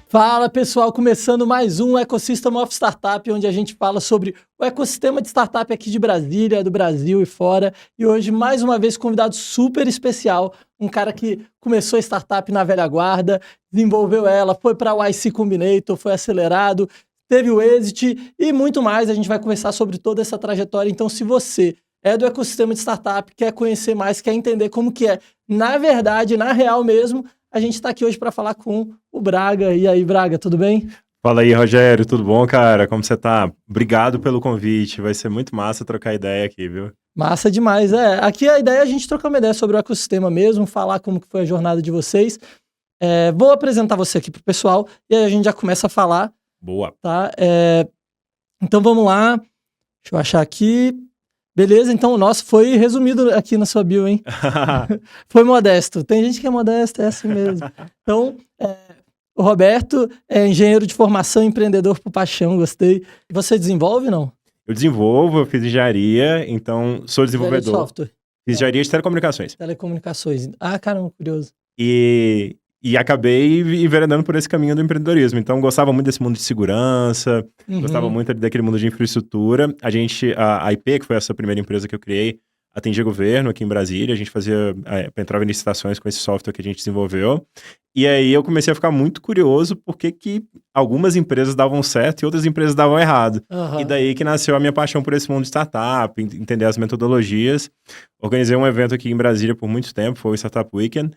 Fala pessoal, começando mais um Ecosystem of Startup, onde a gente fala sobre o ecossistema de startup aqui de Brasília, do Brasil e fora. E hoje, mais uma vez, convidado super especial, um cara que começou a startup na velha guarda, desenvolveu ela, foi para o YC Combinator, foi acelerado, teve o exit e muito mais. A gente vai conversar sobre toda essa trajetória. Então, se você é do ecossistema de startup, quer conhecer mais, quer entender como que é, na verdade, na real mesmo, a gente está aqui hoje para falar com o Braga. E aí, Braga, tudo bem? Fala aí, Rogério, tudo bom, cara? Como você tá? Obrigado pelo convite, vai ser muito massa trocar ideia aqui, viu? Massa demais, Aqui a ideia é a gente trocar uma ideia sobre o ecossistema mesmo, falar como que foi a jornada de vocês. Vou apresentar você aqui pro pessoal e aí a gente já começa a falar. Boa. Tá? Então vamos lá, deixa eu achar aqui. Beleza, então o nosso foi resumido aqui na sua bio, hein? Foi modesto. Tem gente que é modesto, é assim mesmo. Então, o Roberto é engenheiro de formação, empreendedor por paixão, gostei. Você desenvolve, não? Eu desenvolvo, eu fiz engenharia, então sou desenvolvedor. Engenharia de software. Fiz engenharia de telecomunicações. Telecomunicações. Ah, caramba, curioso. E acabei enveredando por esse caminho do empreendedorismo. Então, gostava muito desse mundo de segurança, gostava muito daquele mundo de infraestrutura. A IP, que foi essa primeira empresa que eu criei, atendia governo aqui em Brasília. A gente entrava em licitações com esse software que a gente desenvolveu. E aí eu comecei a ficar muito curioso porque que algumas empresas davam certo e outras empresas davam errado. E daí que nasceu a minha paixão por esse mundo de startup, entender as metodologias. Organizei um evento aqui em Brasília por muito tempo, foi o Startup Weekend.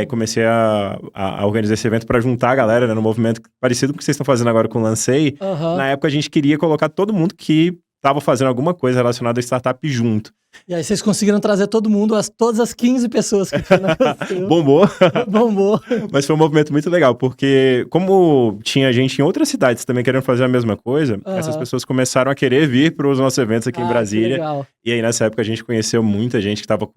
Comecei a organizar esse evento para juntar a galera, né, no movimento parecido com o que vocês estão fazendo agora com o Lancei. Na época a gente queria colocar todo mundo que estava fazendo alguma coisa relacionada a startup junto. E aí vocês conseguiram trazer todo mundo, todas as 15 pessoas que tinha na Bombou. Bombou. Mas foi um movimento muito legal, porque como tinha gente em outras cidades também querendo fazer a mesma coisa, essas pessoas começaram a querer vir para os nossos eventos aqui em Brasília. Legal. E aí nessa época a gente conheceu muita gente que estava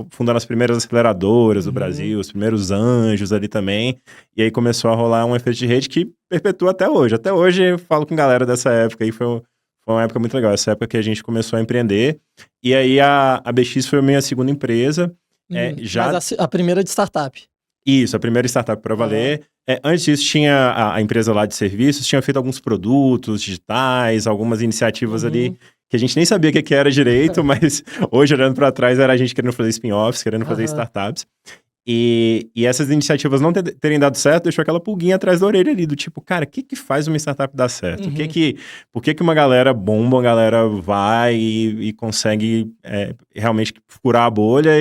fundando as primeiras aceleradoras do Brasil, os primeiros anjos ali também. E aí começou a rolar um efeito de rede que perpetua até hoje. Até hoje eu falo com galera dessa época e foi uma época muito legal, essa época que a gente começou a empreender. E aí a BX foi a minha segunda empresa. Mas a primeira de startup. Isso, a primeira startup para valer. Antes disso, tinha a empresa lá de serviços, tinha feito alguns produtos digitais, algumas iniciativas ali que a gente nem sabia o que era direito, mas hoje, olhando para trás, era a gente querendo fazer spin-offs, querendo fazer startups. E essas iniciativas não terem dado certo, deixou aquela pulguinha atrás da orelha ali, do tipo, cara, o que faz uma startup dar certo? Por que uma galera bomba, uma galera vai e consegue realmente furar a bolha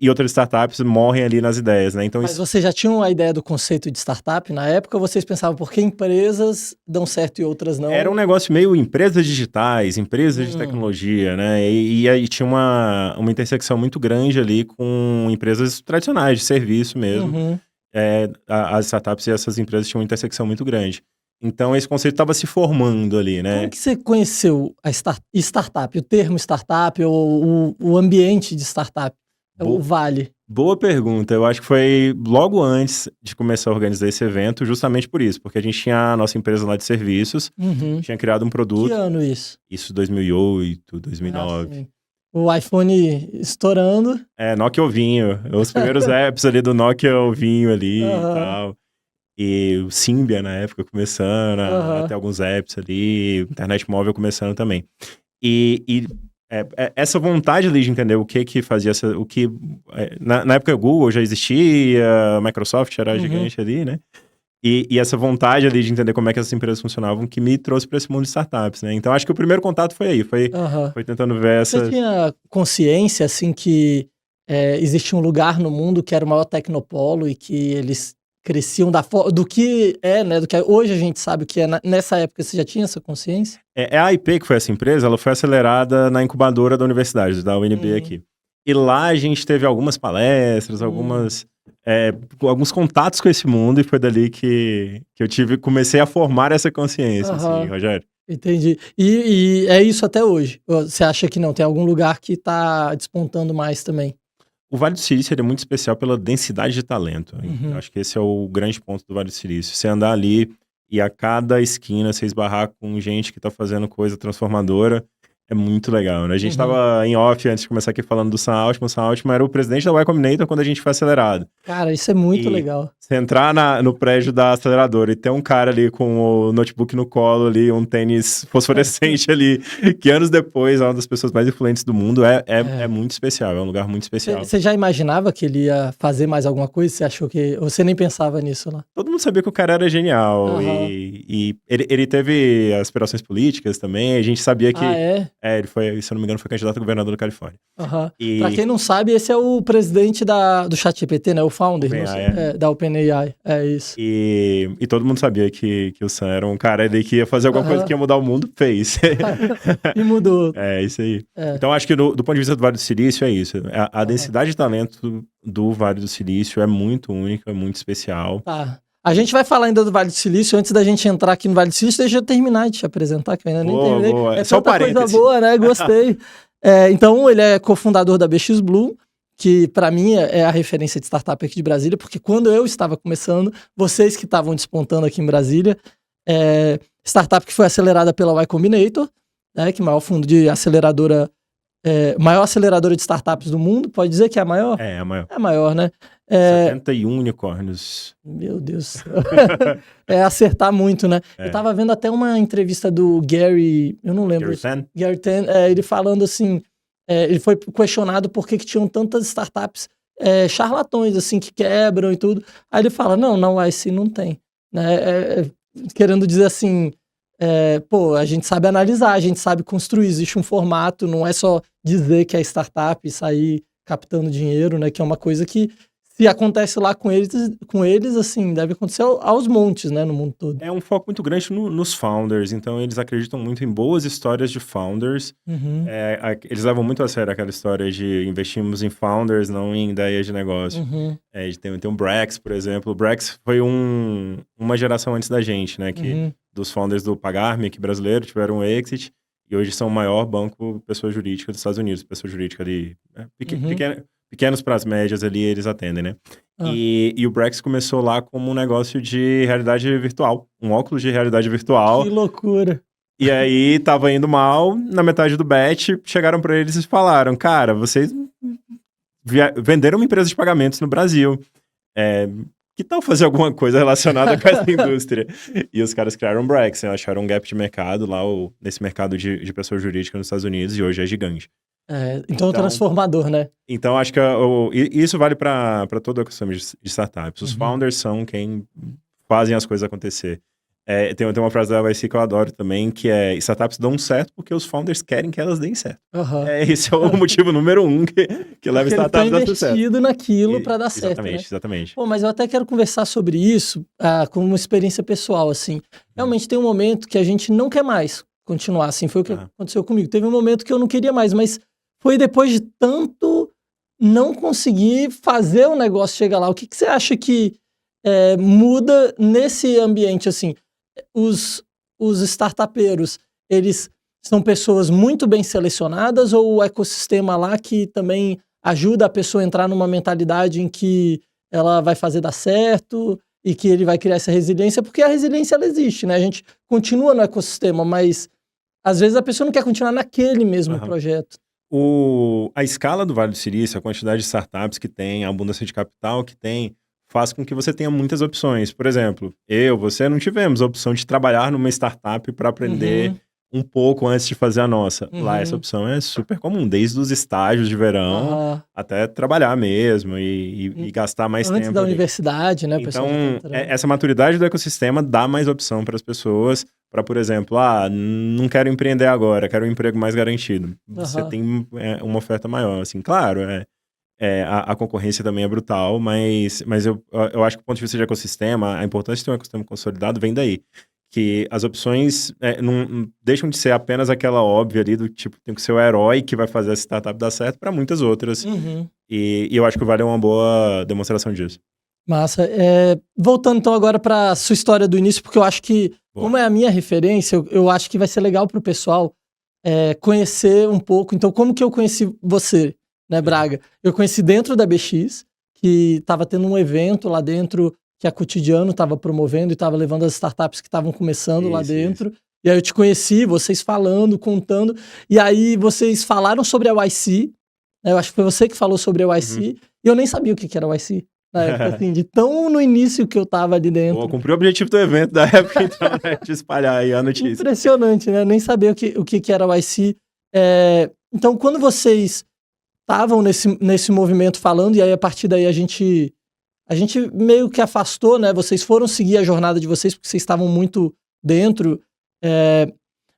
e outras startups morrem ali nas ideias, né? Então, Mas vocês já tinham a ideia do conceito de startup na época, ou vocês pensavam por que empresas dão certo e outras não? Era um negócio meio empresas digitais, empresas de tecnologia, né? E aí tinha uma intersecção muito grande ali com empresas tradicionais, de serviço mesmo. As startups e essas empresas tinham uma intersecção muito grande. Então, esse conceito estava se formando ali, né? Como que você conheceu a startup, o termo startup, ou o ambiente de startup? O Vale. Boa pergunta. Eu acho que foi logo antes de começar a organizar esse evento, justamente por isso. Porque a gente tinha a nossa empresa lá de serviços, tinha criado um produto. Que ano isso? Isso 2008, 2009. O iPhone estourando. Nokia Ovinho. Os primeiros apps ali do Nokia Ovinho ali e tal. E o Symbian na época começando, até alguns apps ali, internet móvel começando também. Essa vontade ali de entender o que fazia, na época o Google já existia, a Microsoft era gigante ali, né? E essa vontade ali de entender como é que essas empresas funcionavam que me trouxe para esse mundo de startups, né? Então acho que o primeiro contato foi aí, foi tentando ver essa... Você tinha consciência, assim, que existe um lugar no mundo que era o maior tecnopolo e que eles cresciam do que né? Do que hoje a gente sabe o que é. Nessa época você já tinha essa consciência? A IP, que foi essa empresa, ela foi acelerada na incubadora da universidade, da UNB aqui. E lá a gente teve algumas palestras, alguns contatos com esse mundo, e foi dali que eu comecei a formar essa consciência, assim, Rogério. Entendi. E é isso até hoje? Você acha que não? Tem algum lugar que tá despontando mais também? O Vale do Silício é muito especial pela densidade de talento. Eu acho que esse é o grande ponto do Vale do Silício. Você andar ali e a cada esquina você esbarrar com gente que tá fazendo coisa transformadora. É muito legal, né? A gente tava em off antes de começar aqui falando do Sam Altman. O Sam Altman era o presidente da Y Combinator quando a gente foi acelerado. Cara, isso é muito E legal. você entrar no prédio da aceleradora e ter um cara ali com o notebook no colo ali, um tênis fosforescente ali, que anos depois é uma das pessoas mais influentes do mundo, é muito especial, é um lugar muito especial. Você já imaginava que ele ia fazer mais alguma coisa? Você achou que... Ou você nem pensava nisso lá? Todo mundo sabia que o cara era genial e ele teve aspirações políticas também, a gente sabia que... Ele foi, se eu não me engano, foi candidato a governador da Califórnia. Pra quem não sabe, esse é o presidente do ChatGPT, né? O founder da OpenAI. É isso. E todo mundo sabia que o Sam era um cara ali que ia fazer alguma coisa que ia mudar o mundo, fez. E mudou. É, isso aí. Então, acho que do ponto de vista do Vale do Silício, é isso. A densidade de talento do Vale do Silício é muito única, é muito especial. Tá. A gente vai falar ainda do Vale do Silício. Antes da gente entrar aqui no Vale do Silício, deixa eu terminar de te apresentar, que eu ainda nem terminei. Boa. É só tanta parênteses. coisa boa, né? Gostei. Então, ele é cofundador da BX Blue, que para mim é a referência de startup aqui de Brasília, porque quando eu estava começando, vocês que estavam despontando aqui em Brasília, startup que foi acelerada pela Y Combinator, né, que é o maior fundo de aceleradora, maior aceleradora de startups do mundo, pode dizer que é a maior? É a maior. É a maior, né? 71 unicórnios. Meu Deus. Acertar muito, né? Eu tava vendo até uma entrevista do Gary, eu não lembro. Gary Tan, ele falando assim, ele foi questionado por que tinham tantas startups charlatões, assim, que quebram e tudo. Aí ele fala, não, na YC não tem. Né? Querendo dizer assim, a gente sabe analisar, a gente sabe construir, existe um formato, não é só dizer que é startup e sair captando dinheiro, né? Que é uma coisa que, se acontece lá com eles, assim, deve acontecer aos montes, né, no mundo todo. É um foco muito grande nos founders, então eles acreditam muito em boas histórias de founders. Eles levam muito a sério aquela história de investimos em founders, não em ideias de negócio. Tem um Brex, por exemplo. O Brex foi uma geração antes da gente, né, que dos founders do Pagar.me, aqui brasileiro, tiveram um exit, e hoje são o maior banco pessoa jurídica dos Estados Unidos, pessoa jurídica ali, pequenos para as médias ali, eles atendem, né? E o Brex começou lá como um negócio de realidade virtual. Um óculos de realidade virtual. Que loucura! E aí, tava indo mal, na metade do bet, chegaram para eles e falaram, cara, vocês venderam uma empresa de pagamentos no Brasil. Que tal fazer alguma coisa relacionada com essa indústria? E os caras criaram o Brex, né? Acharam um gap de mercado lá, nesse mercado de pessoa jurídica nos Estados Unidos, e hoje é gigante. Então transformador, né? Então, acho que isso vale para todo o ecossistema de startups. Os founders são quem fazem as coisas acontecer. Tem uma frase da YC que eu adoro também, que é: startups dão certo porque os founders querem que elas deem certo. Esse é o motivo número 1 que leva startups a dar sucesso. Investido naquilo para dar certo, né? Exatamente. Pô, mas eu até quero conversar sobre isso como uma experiência pessoal, assim. Realmente tem um momento que a gente não quer mais continuar, assim. Foi o que aconteceu comigo. Teve um momento que eu não queria mais, mas foi depois de tanto não conseguir fazer o negócio chegar lá. O que você acha que muda nesse ambiente, assim? Os startupeiros, eles são pessoas muito bem selecionadas, ou o ecossistema lá que também ajuda a pessoa a entrar numa mentalidade em que ela vai fazer dar certo e que ele vai criar essa resiliência? Porque a resiliência, ela existe, né? A gente continua no ecossistema, mas às vezes a pessoa não quer continuar naquele mesmo projeto. A escala do Vale do Silício, a quantidade de startups que tem, a abundância de capital que tem, faz com que você tenha muitas opções. Por exemplo, você não tivemos a opção de trabalhar numa startup para aprender um pouco antes de fazer a nossa. Lá essa opção é super comum, desde os estágios de verão até trabalhar mesmo e gastar mais tempo. Antes da universidade, né? Então, essa maturidade do ecossistema dá mais opção para as pessoas, para, por exemplo, não quero empreender agora, quero um emprego mais garantido. Você tem uma oferta maior, assim, claro, a concorrência também é brutal, mas eu acho que do ponto de vista de ecossistema, a importância de ter um ecossistema consolidado vem daí. Que as opções não deixam de ser apenas aquela óbvia ali do tipo, tem que ser o herói que vai fazer a startup dar certo para muitas outras. E eu acho que o Vale é uma boa demonstração disso. Massa. Voltando então agora para sua história do início, porque eu acho que, como é a minha referência, eu acho que vai ser legal para o pessoal conhecer um pouco. Então, como que eu conheci você, né, Braga? Eu conheci dentro da BX, que estava tendo um evento lá dentro que a Cotidiano estava promovendo e estava levando as startups que estavam começando lá dentro. E aí eu te conheci, vocês falando, contando, e aí vocês falaram sobre a YC, né? Eu acho que foi você que falou sobre a YC, e eu nem sabia o que era a YC. Na época, assim, de tão no início que eu tava ali dentro. Pô, cumpri o objetivo do evento da época, então, né, de espalhar aí a notícia. Impressionante, né? Eu nem sabia o que era o YC. Então, quando vocês estavam nesse movimento falando, e aí a partir daí a gente meio que afastou, né? Vocês foram seguir a jornada de vocês, porque vocês estavam muito dentro.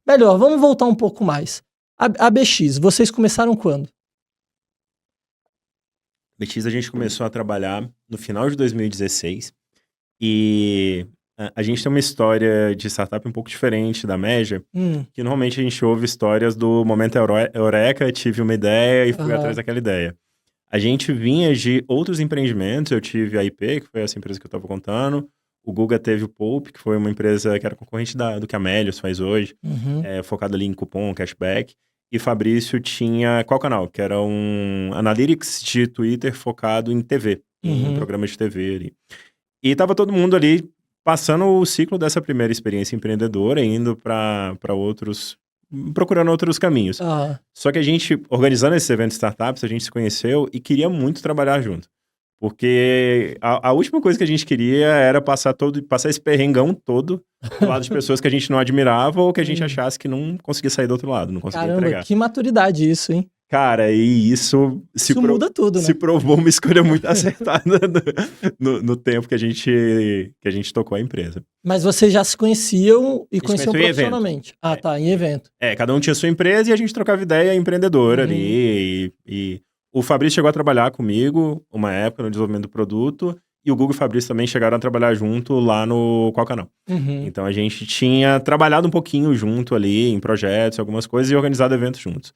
Melhor, vamos voltar um pouco mais. A BX, vocês começaram quando? BX a gente começou a trabalhar no final de 2016 e a gente tem uma história de startup um pouco diferente da média, que normalmente a gente ouve histórias do momento eureka, tive uma ideia e fui atrás daquela ideia. A gente vinha de outros empreendimentos, eu tive a IP, que foi essa empresa que eu estava contando, o Guga teve o Pulp, que foi uma empresa que era concorrente do que a Melios faz hoje, focado ali em cupom, cashback. E Fabrício tinha Qual Canal, que era um analytics de Twitter focado em TV, em programas de TV ali. E tava todo mundo ali passando o ciclo dessa primeira experiência empreendedora, indo para outros, procurando outros caminhos. Só que a gente, organizando esse evento de startups, a gente se conheceu e queria muito trabalhar junto. Porque a última coisa que a gente queria era passar esse perrengão todo do lado de pessoas que a gente não admirava ou que a gente achasse que não conseguia sair do outro lado, não conseguia entregar. Que maturidade isso, hein? Cara, e isso muda tudo, né? Se provou uma escolha muito acertada no tempo que a gente tocou a empresa. Mas vocês já se conheciam e conheciam profissionalmente? Em evento. Cada um tinha sua empresa e a gente trocava ideia empreendedora ali. E o Fabrício chegou a trabalhar comigo uma época no desenvolvimento do produto, e o Guga e o Fabrício também chegaram a trabalhar junto lá no Qual Canal. Então a gente tinha trabalhado um pouquinho junto ali em projetos, algumas coisas, e organizado eventos juntos.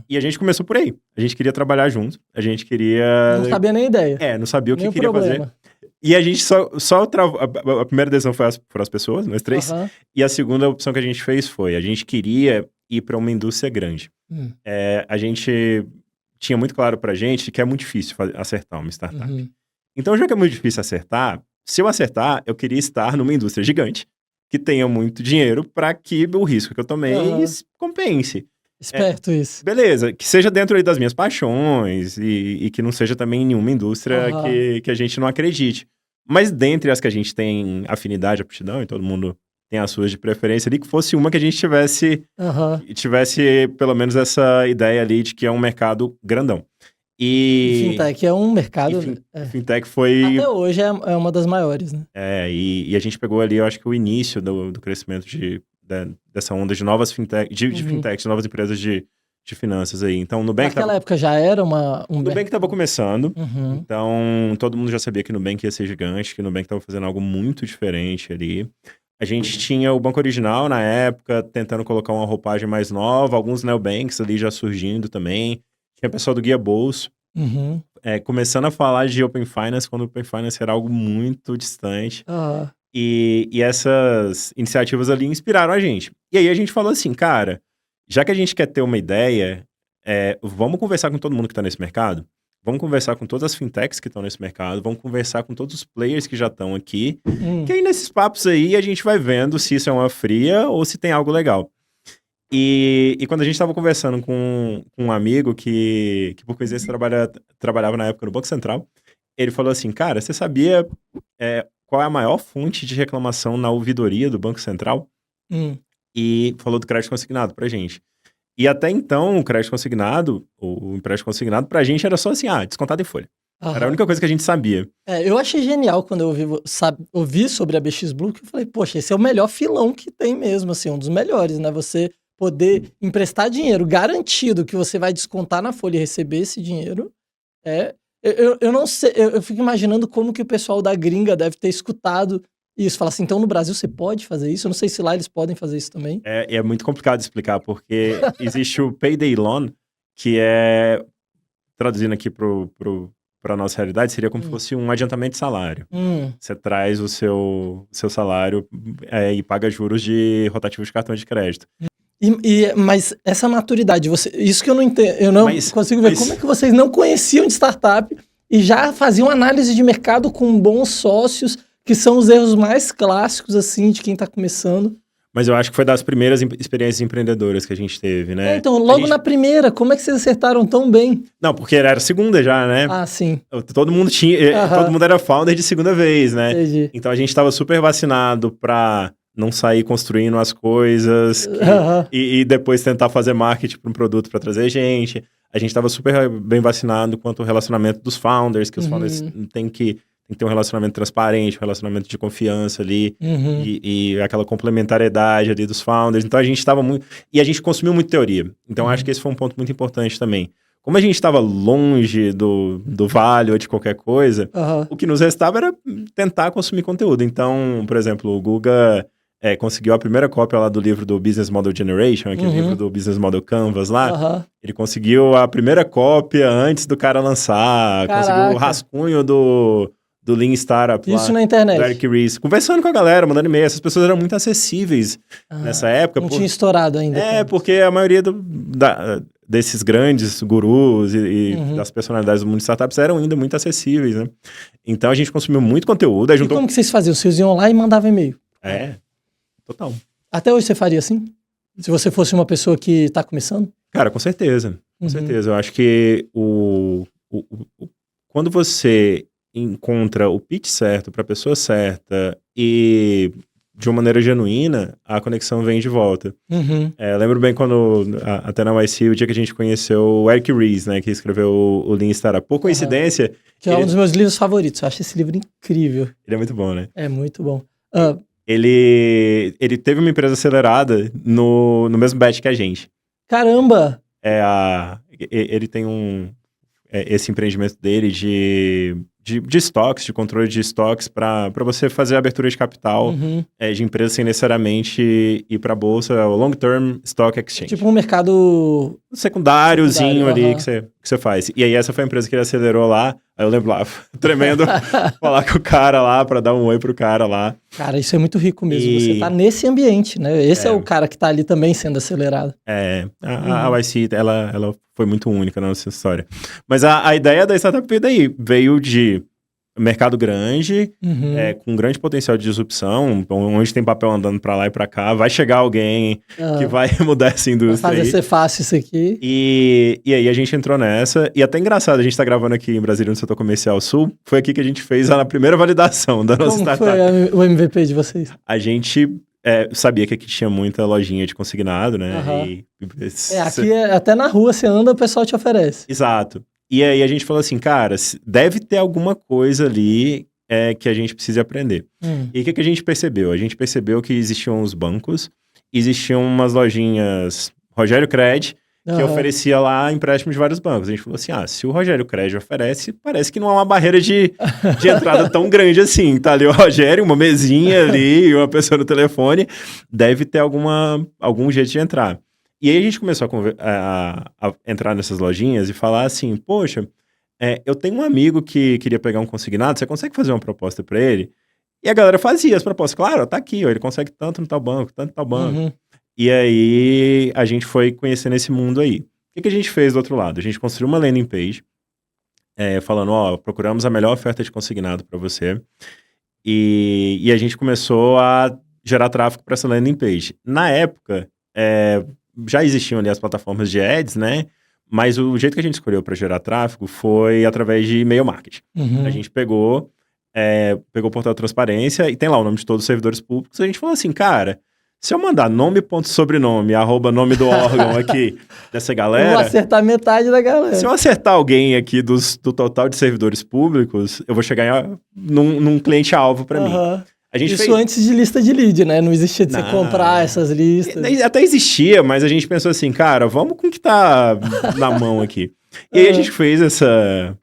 E a gente começou por aí. A gente queria trabalhar junto, a gente queria... Não sabia nem ideia. Não sabia o que queria fazer. E a gente só travou... A primeira decisão foram as pessoas, nós três. E a segunda opção que a gente fez foi, a gente queria ir para uma indústria grande. A gente tinha muito claro pra gente que é muito difícil acertar uma startup. Então, já que é muito difícil acertar, se eu acertar, eu queria estar numa indústria gigante, que tenha muito dinheiro para que o risco que eu tomei compense. Esperto isso. Beleza, que seja dentro aí das minhas paixões e que não seja também em nenhuma indústria que a gente não acredite. Mas dentre as que a gente tem afinidade, aptidão, e todo mundo tem as suas de preferência ali, que fosse uma que a gente tivesse pelo menos essa ideia ali de que é um mercado grandão. E fintech é um mercado... Fintech foi... Até hoje é uma das maiores, né? E a gente pegou ali, eu acho que o início do crescimento dessa onda de novas fintechs, de fintechs, novas empresas de finanças aí. Então, o Nubank... Naquela época já era o Nubank estava começando, então todo mundo já sabia que o Nubank ia ser gigante, que o Nubank estava fazendo algo muito diferente ali. A gente tinha o Banco Original na época, tentando colocar uma roupagem mais nova, alguns neobanks ali já surgindo também. Tinha o pessoal do Guia Bolso, começando a falar de Open Finance, quando o Open Finance era algo muito distante. E essas iniciativas ali inspiraram a gente. E aí a gente falou assim, cara, já que a gente quer ter uma ideia, vamos conversar com todo mundo que está nesse mercado? Vamos conversar com todas as fintechs que estão nesse mercado, vamos conversar com todos os players que já estão aqui, que aí nesses papos aí a gente vai vendo se isso é uma fria ou se tem algo legal. E quando a gente estava conversando com um amigo que por coincidência trabalhava na época no Banco Central, ele falou assim, cara, você sabia qual é a maior fonte de reclamação na ouvidoria do Banco Central? E falou do crédito consignado pra gente. E até então, o crédito consignado, o empréstimo consignado, pra gente era só assim, descontado em folha. Era a única coisa que a gente sabia. Eu achei genial quando eu ouvi sobre a BX Blue, que eu falei, poxa, esse é o melhor filão que tem mesmo, assim, um dos melhores, né? Você poder emprestar dinheiro garantido que você vai descontar na folha e receber esse dinheiro. Eu não sei, eu fico imaginando como que o pessoal da gringa deve ter escutado isso. Fala assim, então no Brasil você pode fazer isso? Eu não sei se lá eles podem fazer isso também. É muito complicado de explicar, porque existe o Payday Loan, que é, traduzindo aqui para nossa realidade, seria como se fosse um adiantamento de salário. Você traz o seu salário e paga juros de rotativos de cartão de crédito. Mas essa maturidade, isso que eu não entendo, eu não consigo ver. Como é que vocês não conheciam de startup e já faziam análise de mercado com bons sócios que são os erros mais clássicos, assim, de quem tá começando. Mas eu acho que foi das primeiras experiências empreendedoras que a gente teve, né? Então, logo na primeira, como é que vocês acertaram tão bem? Não, porque era a segunda já, né? Ah, sim. Todo mundo todo mundo era founder de segunda vez, né? Entendi. Então a gente tava super vacinado pra não sair construindo as coisas e depois tentar fazer marketing para um produto para trazer gente. A gente tava super bem vacinado quanto ao relacionamento dos founders, que os founders têm que ter um relacionamento transparente, um relacionamento de confiança ali, e aquela complementariedade ali dos founders. Então a gente estava muito... E a gente consumiu muito teoria. Então acho que esse foi um ponto muito importante também. Como a gente estava longe do vale ou de qualquer coisa, o que nos restava era tentar consumir conteúdo. Então, por exemplo, o Guga conseguiu a primeira cópia lá do livro do Business Model Generation, aquele livro do Business Model Canvas lá. Ele conseguiu a primeira cópia antes do cara lançar. Caraca. Conseguiu o rascunho do Lean Startup lá. Isso na internet. Do Eric Ries. Conversando com a galera, mandando e-mail. Essas pessoas eram muito acessíveis nessa época. Não tinha estourado ainda. Porque a maioria desses grandes gurus e das personalidades do mundo de startups eram ainda muito acessíveis, né? Então a gente consumiu muito conteúdo. E como que vocês faziam? Vocês iam lá e mandavam e-mail? Total. Até hoje você faria assim? Se você fosse uma pessoa que tá começando? Cara, com certeza. Com certeza. Eu acho que quando você encontra o pitch certo para a pessoa certa e de uma maneira genuína, a conexão vem de volta. Eu lembro bem quando, até na YC, o dia que a gente conheceu o Eric Ries, né, que escreveu o Lean Startup. Por coincidência... Que é um dos meus livros favoritos. Eu acho esse livro incrível. Ele é muito bom, né? É muito bom. Ele teve uma empresa acelerada no mesmo batch que a gente. Caramba! Ele tem esse empreendimento dele de estoques, de controle de estoques para você fazer a abertura de capital de empresas sem necessariamente ir para a bolsa, o Long Term Stock Exchange. Tipo um mercado... secundáriozinho ali que você faz. E aí essa foi a empresa que ele acelerou lá. Aí eu lembro lá, tremendo, falar com o cara lá para dar um oi pro cara lá. Cara, isso é muito rico mesmo. Você tá nesse ambiente, né? Esse é o cara que tá ali também sendo acelerado. A YC, ela foi muito única na nossa história. Mas a ideia da startup daí veio de mercado grande, com grande potencial de disrupção, onde tem papel andando pra lá e pra cá, vai chegar alguém que vai mudar essa indústria. Vai fazer ser fácil isso aqui. E aí a gente entrou nessa, e até engraçado, a gente tá gravando aqui em Brasília, no setor comercial sul, foi aqui que a gente fez a primeira validação da nossa startup. Como foi o MVP de vocês? A gente sabia que aqui tinha muita lojinha de consignado, né? Aqui até na rua você anda, o pessoal te oferece. Exato. E aí a gente falou assim, cara, deve ter alguma coisa ali que a gente precisa aprender. E o que a gente percebeu? A gente percebeu que existiam os bancos, existiam umas lojinhas Rogério Cred, que oferecia lá empréstimo de vários bancos. A gente falou assim, se o Rogério Cred oferece, parece que não há uma barreira de entrada tão grande assim. Tá ali o Rogério, uma mesinha ali, uma pessoa no telefone, deve ter algum jeito de entrar. E aí a gente começou a entrar nessas lojinhas e falar assim, poxa, eu tenho um amigo que queria pegar um consignado, você consegue fazer uma proposta para ele? E a galera fazia as propostas, claro, tá aqui, ele consegue tanto no tal banco, tanto no tal banco. E aí a gente foi conhecendo esse mundo aí. O que a gente fez do outro lado? A gente construiu uma landing page, falando, procuramos a melhor oferta de consignado para você. E a gente começou a gerar tráfego para essa landing page. Na época, já existiam ali as plataformas de ads, né? Mas o jeito que a gente escolheu para gerar tráfego foi através de e-mail marketing. A gente pegou o portal de transparência e tem lá o nome de todos os servidores públicos. A gente falou assim, cara, se eu mandar nome.sobrenome, @nome do órgão aqui dessa galera... Eu vou acertar metade da galera. Se eu acertar alguém aqui do total de servidores públicos, eu vou chegar num cliente-alvo para mim. Isso antes de lista de lead, né? Não existia de você comprar essas listas. Até existia, mas a gente pensou assim, cara, vamos com o que tá na mão aqui. E aí a gente fez essa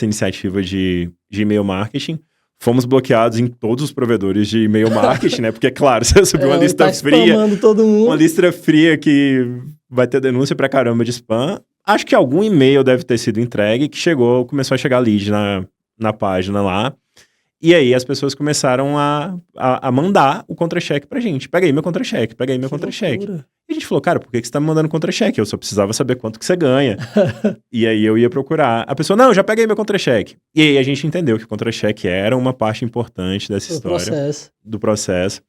iniciativa de e-mail marketing. Fomos bloqueados em todos os provedores de e-mail marketing, né? Porque, claro, você subiu uma lista fria. Todo mundo. Uma lista fria que vai ter denúncia pra caramba de spam. Acho que algum e-mail deve ter sido entregue, que começou a chegar lead na página lá. E aí as pessoas começaram a mandar o contra-cheque pra gente. Pega aí meu contra-cheque, pega aí meu contra-cheque. E a gente falou, cara, por que você tá me mandando contra-cheque? Eu só precisava saber quanto que você ganha. E aí eu ia procurar. A pessoa, não, já peguei meu contra-cheque. E aí a gente entendeu que o contra-cheque era uma parte importante dessa história. Do processo.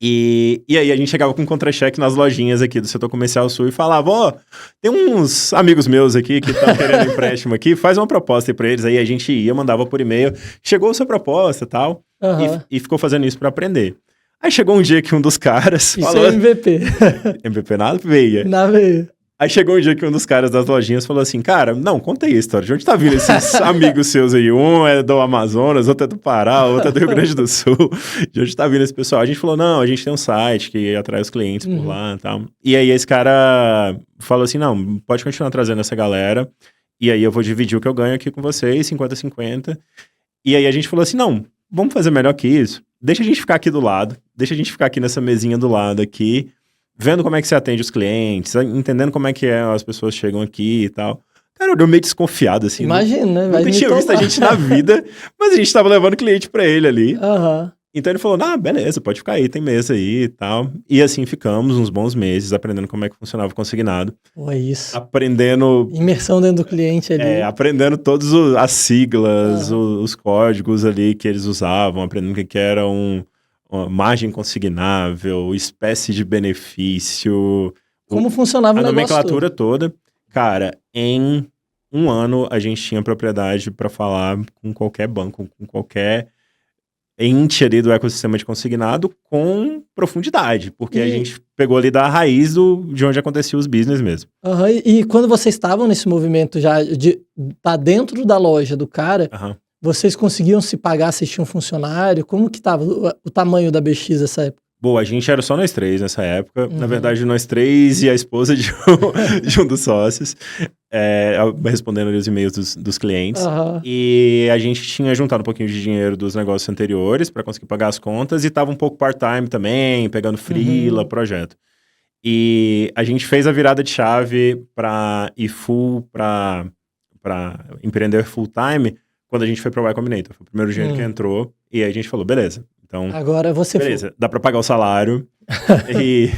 E aí a gente chegava com contra-cheque nas lojinhas aqui do setor comercial sul e falava, ó, tem uns amigos meus aqui que estão querendo empréstimo aqui, faz uma proposta aí pra eles. Aí a gente ia, mandava por e-mail, chegou a sua proposta e tal, e ficou fazendo isso pra aprender. Aí chegou um dia que um dos caras falou... Isso é MVP. MVP na veia. Na veia. Aí chegou um dia que um dos caras das lojinhas falou assim, cara, não, conta aí a história, de onde tá vindo esses amigos seus aí? Um é do Amazonas, outro é do Pará, outro é do Rio Grande do Sul. De onde tá vindo esse pessoal? A gente falou, não, a gente tem um site que atrai os clientes por lá e tal. E aí esse cara falou assim, não, pode continuar trazendo essa galera, e aí eu vou dividir o que eu ganho aqui com vocês, 50-50. E aí a gente falou assim, não, vamos fazer melhor que isso. Deixa a gente ficar aqui do lado, deixa a gente ficar aqui nessa mesinha do lado aqui, vendo como é que você atende os clientes, entendendo como é que as pessoas chegam aqui e tal. Cara, eu dei meio desconfiado, assim. Imagina, né? Nunca tinha visto a gente na vida, mas a gente tava levando cliente pra ele ali. Então ele falou, beleza, pode ficar aí, tem mesa aí e tal. E assim ficamos uns bons meses aprendendo como é que funcionava o consignado. Pô, isso. Aprendendo... Imersão dentro do cliente ali. Aprendendo todas as siglas, os códigos ali que eles usavam, aprendendo o que era uma margem consignável, espécie de benefício. Como funcionava o negócio a nomenclatura toda. Cara, em um ano a gente tinha propriedade para falar com qualquer banco, com qualquer ente ali do ecossistema de consignado com profundidade, porque a gente pegou ali da raiz de onde aconteciam os business mesmo. E quando vocês estavam nesse movimento já de estar dentro da loja do cara... Vocês conseguiam se pagar, vocês tinham funcionário? Como que tava o tamanho da BX nessa época? Boa, a gente era só nós três nessa época. Na verdade, nós três e a esposa de um dos sócios, respondendo ali os e-mails dos clientes. E a gente tinha juntado um pouquinho de dinheiro dos negócios anteriores para conseguir pagar as contas e tava um pouco part-time também, pegando freela, projeto. E a gente fez a virada de chave para ir full, para empreender full-time, quando a gente foi para o Y Combinator. Foi o primeiro dinheiro que entrou, e aí a gente falou, beleza, então... Agora você beleza, dá para pagar o salário, e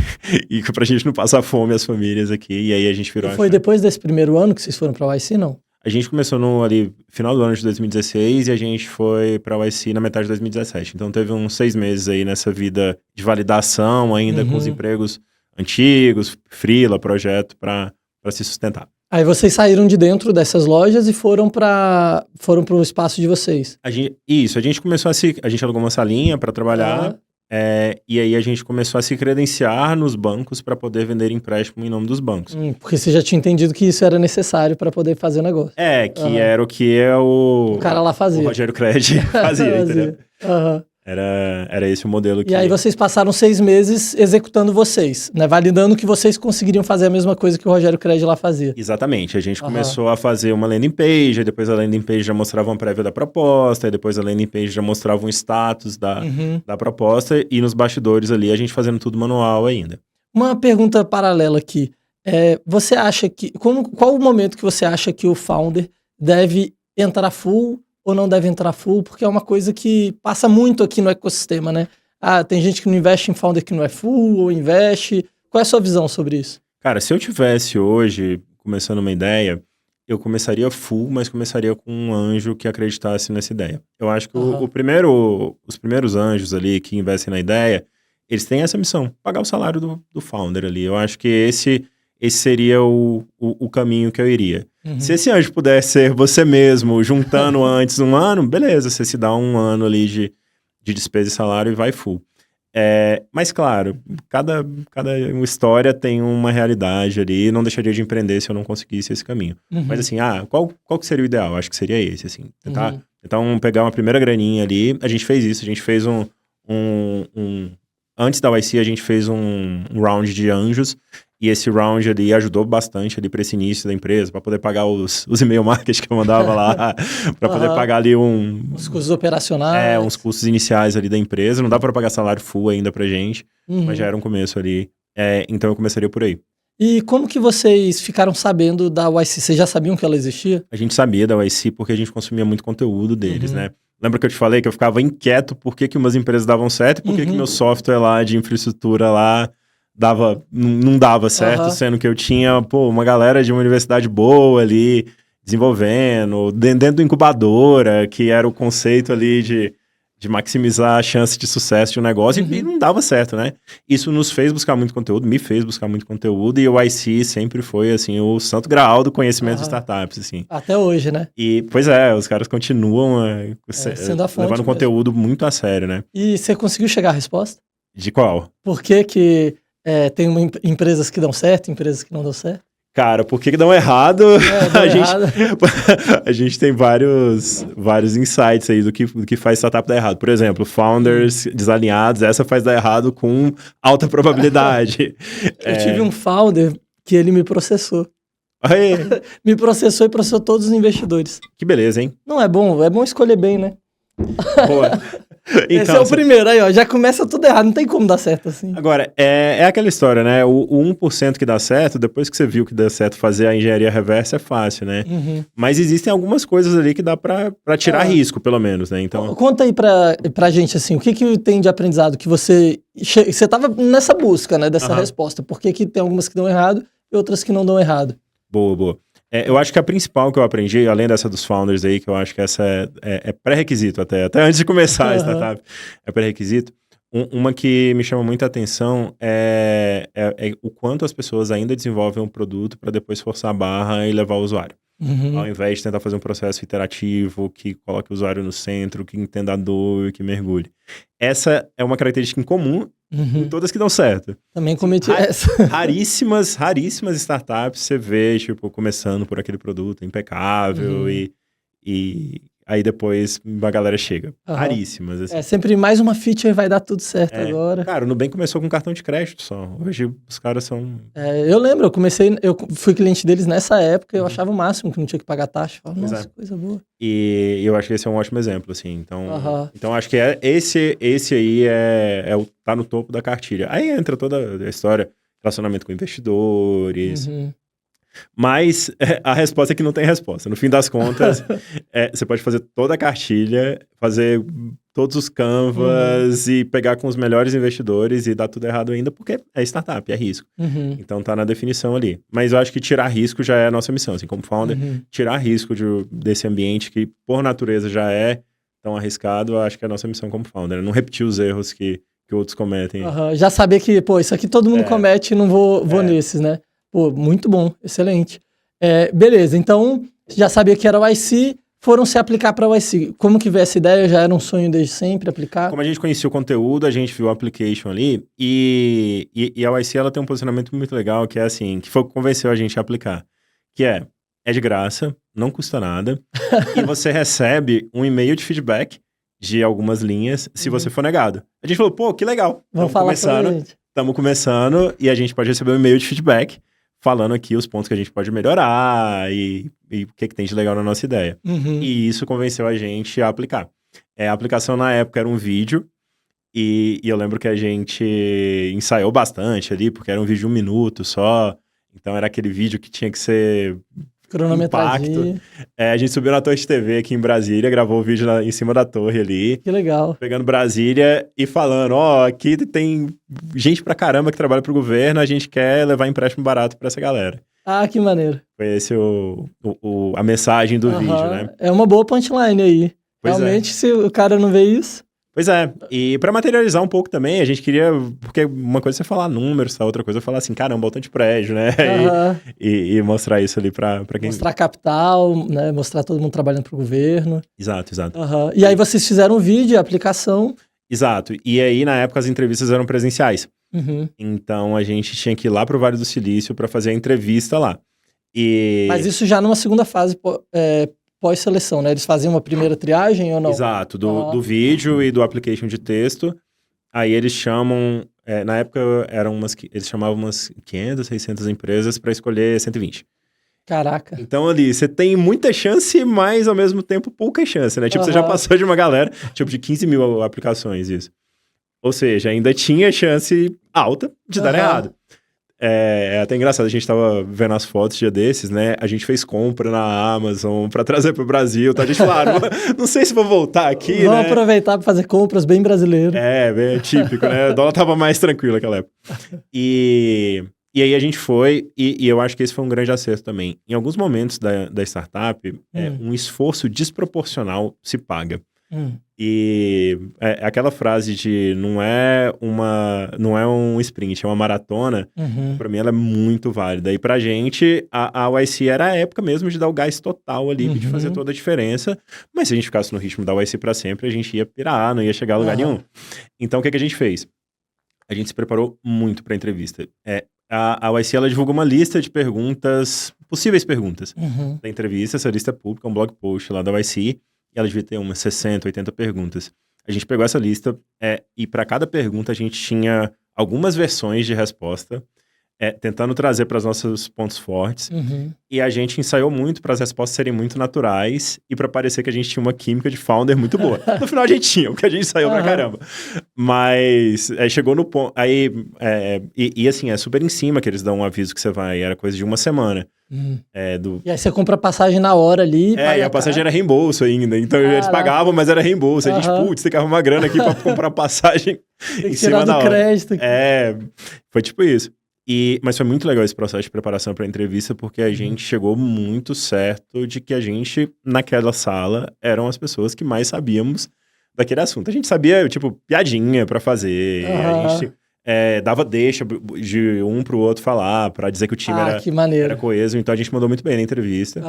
pra gente não passar fome as famílias aqui, e aí a gente virou... E foi depois desse primeiro ano que vocês foram para o YC, não? A gente começou no final do ano de 2016, e a gente foi para o YC na metade de 2017. Então teve uns 6 meses aí nessa vida de validação, ainda com os empregos antigos, freela, projeto, para se sustentar. Aí vocês saíram de dentro dessas lojas e foram para o espaço de vocês. A gente começou a gente alugou uma salinha para trabalhar, e aí a gente começou a se credenciar nos bancos para poder vender empréstimo em nome dos bancos. Porque você já tinha entendido que isso era necessário para poder fazer o negócio. Era o que o cara lá fazia. O Rogério Cred fazia, entendeu? Era esse o modelo que... E aí vocês passaram 6 meses executando vocês, né? Validando que vocês conseguiriam fazer a mesma coisa que o Rogério Cred lá fazia. Exatamente. A gente começou a fazer uma landing page, aí depois a landing page já mostrava uma prévia da proposta, aí depois a landing page já mostrava um status da proposta, e nos bastidores ali a gente fazendo tudo manual ainda. Uma pergunta paralela aqui. Você acha que... Qual o momento que você acha que o founder deve entrar full ou não deve entrar full, porque é uma coisa que passa muito aqui no ecossistema, né? Tem gente que não investe em founder que não é full, ou investe. Qual é a sua visão sobre isso? Cara, se eu tivesse hoje, começando uma ideia, eu começaria full, mas começaria com um anjo que acreditasse nessa ideia. Eu acho que os primeiros anjos ali que investem na ideia, eles têm essa missão, pagar o salário do founder ali. Eu acho que esse seria o caminho que eu iria. Se esse anjo puder ser você mesmo, juntando antes um ano, beleza, você se dá um ano ali de despesa e salário e vai full. Mas claro, cada história tem uma realidade ali, não deixaria de empreender se eu não conseguisse esse caminho. Mas assim, qual que seria o ideal? Acho que seria esse, assim, tentar pegar uma primeira graninha ali. A gente fez isso, a gente fez antes da YC, a gente fez um round de anjos, e esse round ali ajudou bastante ali para esse início da empresa, para poder pagar os e-mail marketing que eu mandava lá, para poder pagar ali os custos operacionais. Uns custos iniciais ali da empresa. Não dá para pagar salário full ainda pra gente, mas já era um começo ali. Então eu começaria por aí. E como que vocês ficaram sabendo da YC? Vocês já sabiam que ela existia? A gente sabia da YC porque a gente consumia muito conteúdo deles, né? Lembra que eu te falei que eu ficava inquieto por que umas empresas davam certo e por que meu software lá de infraestrutura lá não dava certo, sendo que eu tinha, uma galera de uma universidade boa ali desenvolvendo, dentro do incubadora, que era o conceito ali de maximizar a chance de sucesso de um negócio, e não dava certo, né? Isso nos fez buscar muito conteúdo, me fez buscar muito conteúdo, e o IC sempre foi, assim, o santo graal do conhecimento de startups, assim. Até hoje, né? E, pois é, os caras continuam sendo a fonte levando mesmo. conteúdo muito a sério, né? E você conseguiu chegar à resposta? De qual? Por que tem empresas que dão certo, empresas que não dão certo? Cara, por que dão errado? A gente tem vários insights aí do que faz startup dar errado. Por exemplo, founders desalinhados, essa faz dar errado com alta probabilidade. Eu tive um founder que ele me processou. Me processou e processou todos os investidores. Que beleza, hein? Não é bom? É bom escolher bem, né? Boa. Então, esse é o primeiro, aí ó, já começa tudo errado, não tem como dar certo assim. Agora, é aquela história, né? O 1% que dá certo, depois que você viu que dá certo fazer a engenharia reversa é fácil, né? Mas existem algumas coisas ali que dá pra tirar risco, pelo menos, né? Então... Conta aí pra gente, assim, o que tem de aprendizado que você tava nessa busca, né, dessa resposta. Por que tem algumas que dão errado e outras que não dão errado? Boa. Eu acho que a principal que eu aprendi, além dessa dos founders aí, que eu acho que essa é pré-requisito até antes de começar a startup, é pré-requisito. Uma que me chama muita atenção é o quanto as pessoas ainda desenvolvem um produto para depois forçar a barra e levar o usuário. Ao invés de tentar fazer um processo iterativo, que coloque o usuário no centro, que entenda a dor e que mergulhe. Essa é uma característica em comum em todas que dão certo. Também cometi essa. Raríssimas startups você vê, tipo, começando por aquele produto impecável e aí depois a galera chega. Raríssimas, assim. Sempre mais uma feature vai dar tudo certo agora. Cara, o Nubank começou com cartão de crédito só. Hoje os caras são... eu lembro, eu fui cliente deles nessa época, eu achava o máximo que não tinha que pagar taxa. Eu falava, nossa, coisa boa. E eu acho que esse é um ótimo exemplo, assim. Então acho que esse aí tá no topo da cartilha. Aí entra toda a história, relacionamento com investidores... Mas a resposta é que não tem resposta. No fim das contas, você pode fazer toda a cartilha, fazer todos os canvas e pegar com os melhores investidores e dar tudo errado ainda, porque é startup, é risco. Então tá na definição ali. Mas eu acho que tirar risco já é a nossa missão, assim, como founder, tirar risco desse ambiente que, por natureza, já é tão arriscado, eu acho que é a nossa missão como founder. Não repetir os erros que outros cometem. Já saber que, isso aqui todo mundo comete e não vou nesses, né? Pô, muito bom, excelente. Beleza, então, já sabia que era o IC, foram se aplicar para o IC. Como que veio essa ideia? Já era um sonho desde sempre aplicar? Como a gente conhecia o conteúdo, a gente viu o application ali, e a IC ela tem um posicionamento muito legal, que é assim, que foi o que convenceu a gente a aplicar, que é de graça, não custa nada, e você recebe um e-mail de feedback de algumas linhas, se você for negado. A gente falou, pô, que legal, estamos começando, e a gente pode receber um e-mail de feedback, falando aqui os pontos que a gente pode melhorar e o que tem de legal na nossa ideia. E isso convenceu a gente a aplicar. A aplicação na época era um vídeo e eu lembro que a gente ensaiou bastante ali, porque era um vídeo de 1 minuto só. Então era aquele vídeo que tinha que ser cronometradinho. A gente subiu na Torre de TV aqui em Brasília, gravou o vídeo em cima da torre ali. Que legal. Pegando Brasília e falando, aqui tem gente pra caramba que trabalha pro governo, a gente quer levar empréstimo barato pra essa galera. Ah, que maneiro. Foi esse a mensagem do vídeo, né? É uma boa punchline aí. Realmente, se o cara não vê isso... Pois é, e pra materializar um pouco também, a gente queria, porque uma coisa é você falar números, a outra coisa é falar assim, caramba, botão de prédio, né? E mostrar isso ali pra quem... Mostrar capital, né? Mostrar todo mundo trabalhando pro governo. Exato. E aí vocês fizeram um vídeo, a aplicação... Exato, e aí na época as entrevistas eram presenciais. Então a gente tinha que ir lá pro Vale do Silício pra fazer a entrevista lá. Mas isso já numa segunda fase... pós-seleção, né? Eles faziam uma primeira triagem ou não? Exato, do vídeo e do application de texto. Aí eles chamam, na época eles chamavam umas 500, 600 empresas para escolher 120. Caraca. Então ali, você tem muita chance, mas ao mesmo tempo pouca chance, né? Tipo, você já passou de uma galera, tipo, de 15 mil aplicações, isso. Ou seja, ainda tinha chance alta de dar errado. É até engraçado, a gente tava vendo as fotos dia desses, né? A gente fez compra na Amazon pra trazer pro Brasil, tá? A gente falou, não sei se vou voltar aqui, Vamos né? aproveitar pra fazer compras bem brasileiro. Bem típico, né? O dólar tava mais tranquilo naquela época. E aí a gente foi, e eu acho que esse foi um grande acerto também. Em alguns momentos da startup, um esforço desproporcional se paga. E aquela frase de não é um sprint, é uma maratona, pra mim ela é muito válida. E pra gente, a YC era a época mesmo de dar o gás total ali, de fazer toda a diferença. Mas se a gente ficasse no ritmo da YC pra sempre, a gente ia pirar, não ia chegar a lugar nenhum. Então o que a gente fez? A gente se preparou muito pra entrevista. A YC, ela divulga uma lista de perguntas, possíveis perguntas da entrevista. Essa lista é pública, um blog post lá da YC. E ela devia ter umas 60, 80 perguntas. A gente pegou essa lista e para cada pergunta a gente tinha algumas versões de resposta, tentando trazer para os nossos pontos fortes. E a gente ensaiou muito para as respostas serem muito naturais e para parecer que a gente tinha uma química de founder muito boa. No final a gente tinha, porque a gente ensaiou pra caramba. Mas chegou no ponto... E assim, é super em cima que eles dão um aviso que você vai. Era coisa de uma semana. E aí você compra a passagem na hora ali. E a passagem era reembolso ainda. Então eles pagavam, mas era reembolso. A gente, tem que arrumar grana aqui pra comprar passagem em cima da hora. Crédito. Foi tipo isso. Mas foi muito legal esse processo de preparação pra entrevista, porque a gente chegou muito certo de que a gente, naquela sala, eram as pessoas que mais sabíamos daquele assunto. A gente sabia, tipo, piadinha pra fazer. A gente dava deixa de um pro outro falar, pra dizer que o time era coeso. Então a gente mandou muito bem na entrevista.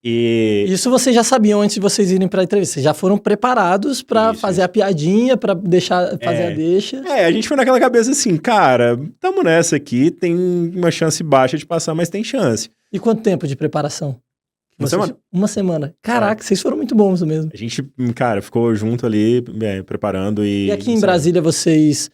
E isso vocês já sabiam antes de vocês irem pra entrevista. Vocês já foram preparados pra fazer a piadinha, pra fazer a deixa. A gente foi naquela cabeça assim, cara, tamo nessa aqui, tem uma chance baixa de passar, mas tem chance. E quanto tempo de preparação? Semana. Uma semana. Caraca, vocês foram muito bons mesmo. A gente, cara, ficou junto ali, preparando E aqui em Brasília vocês...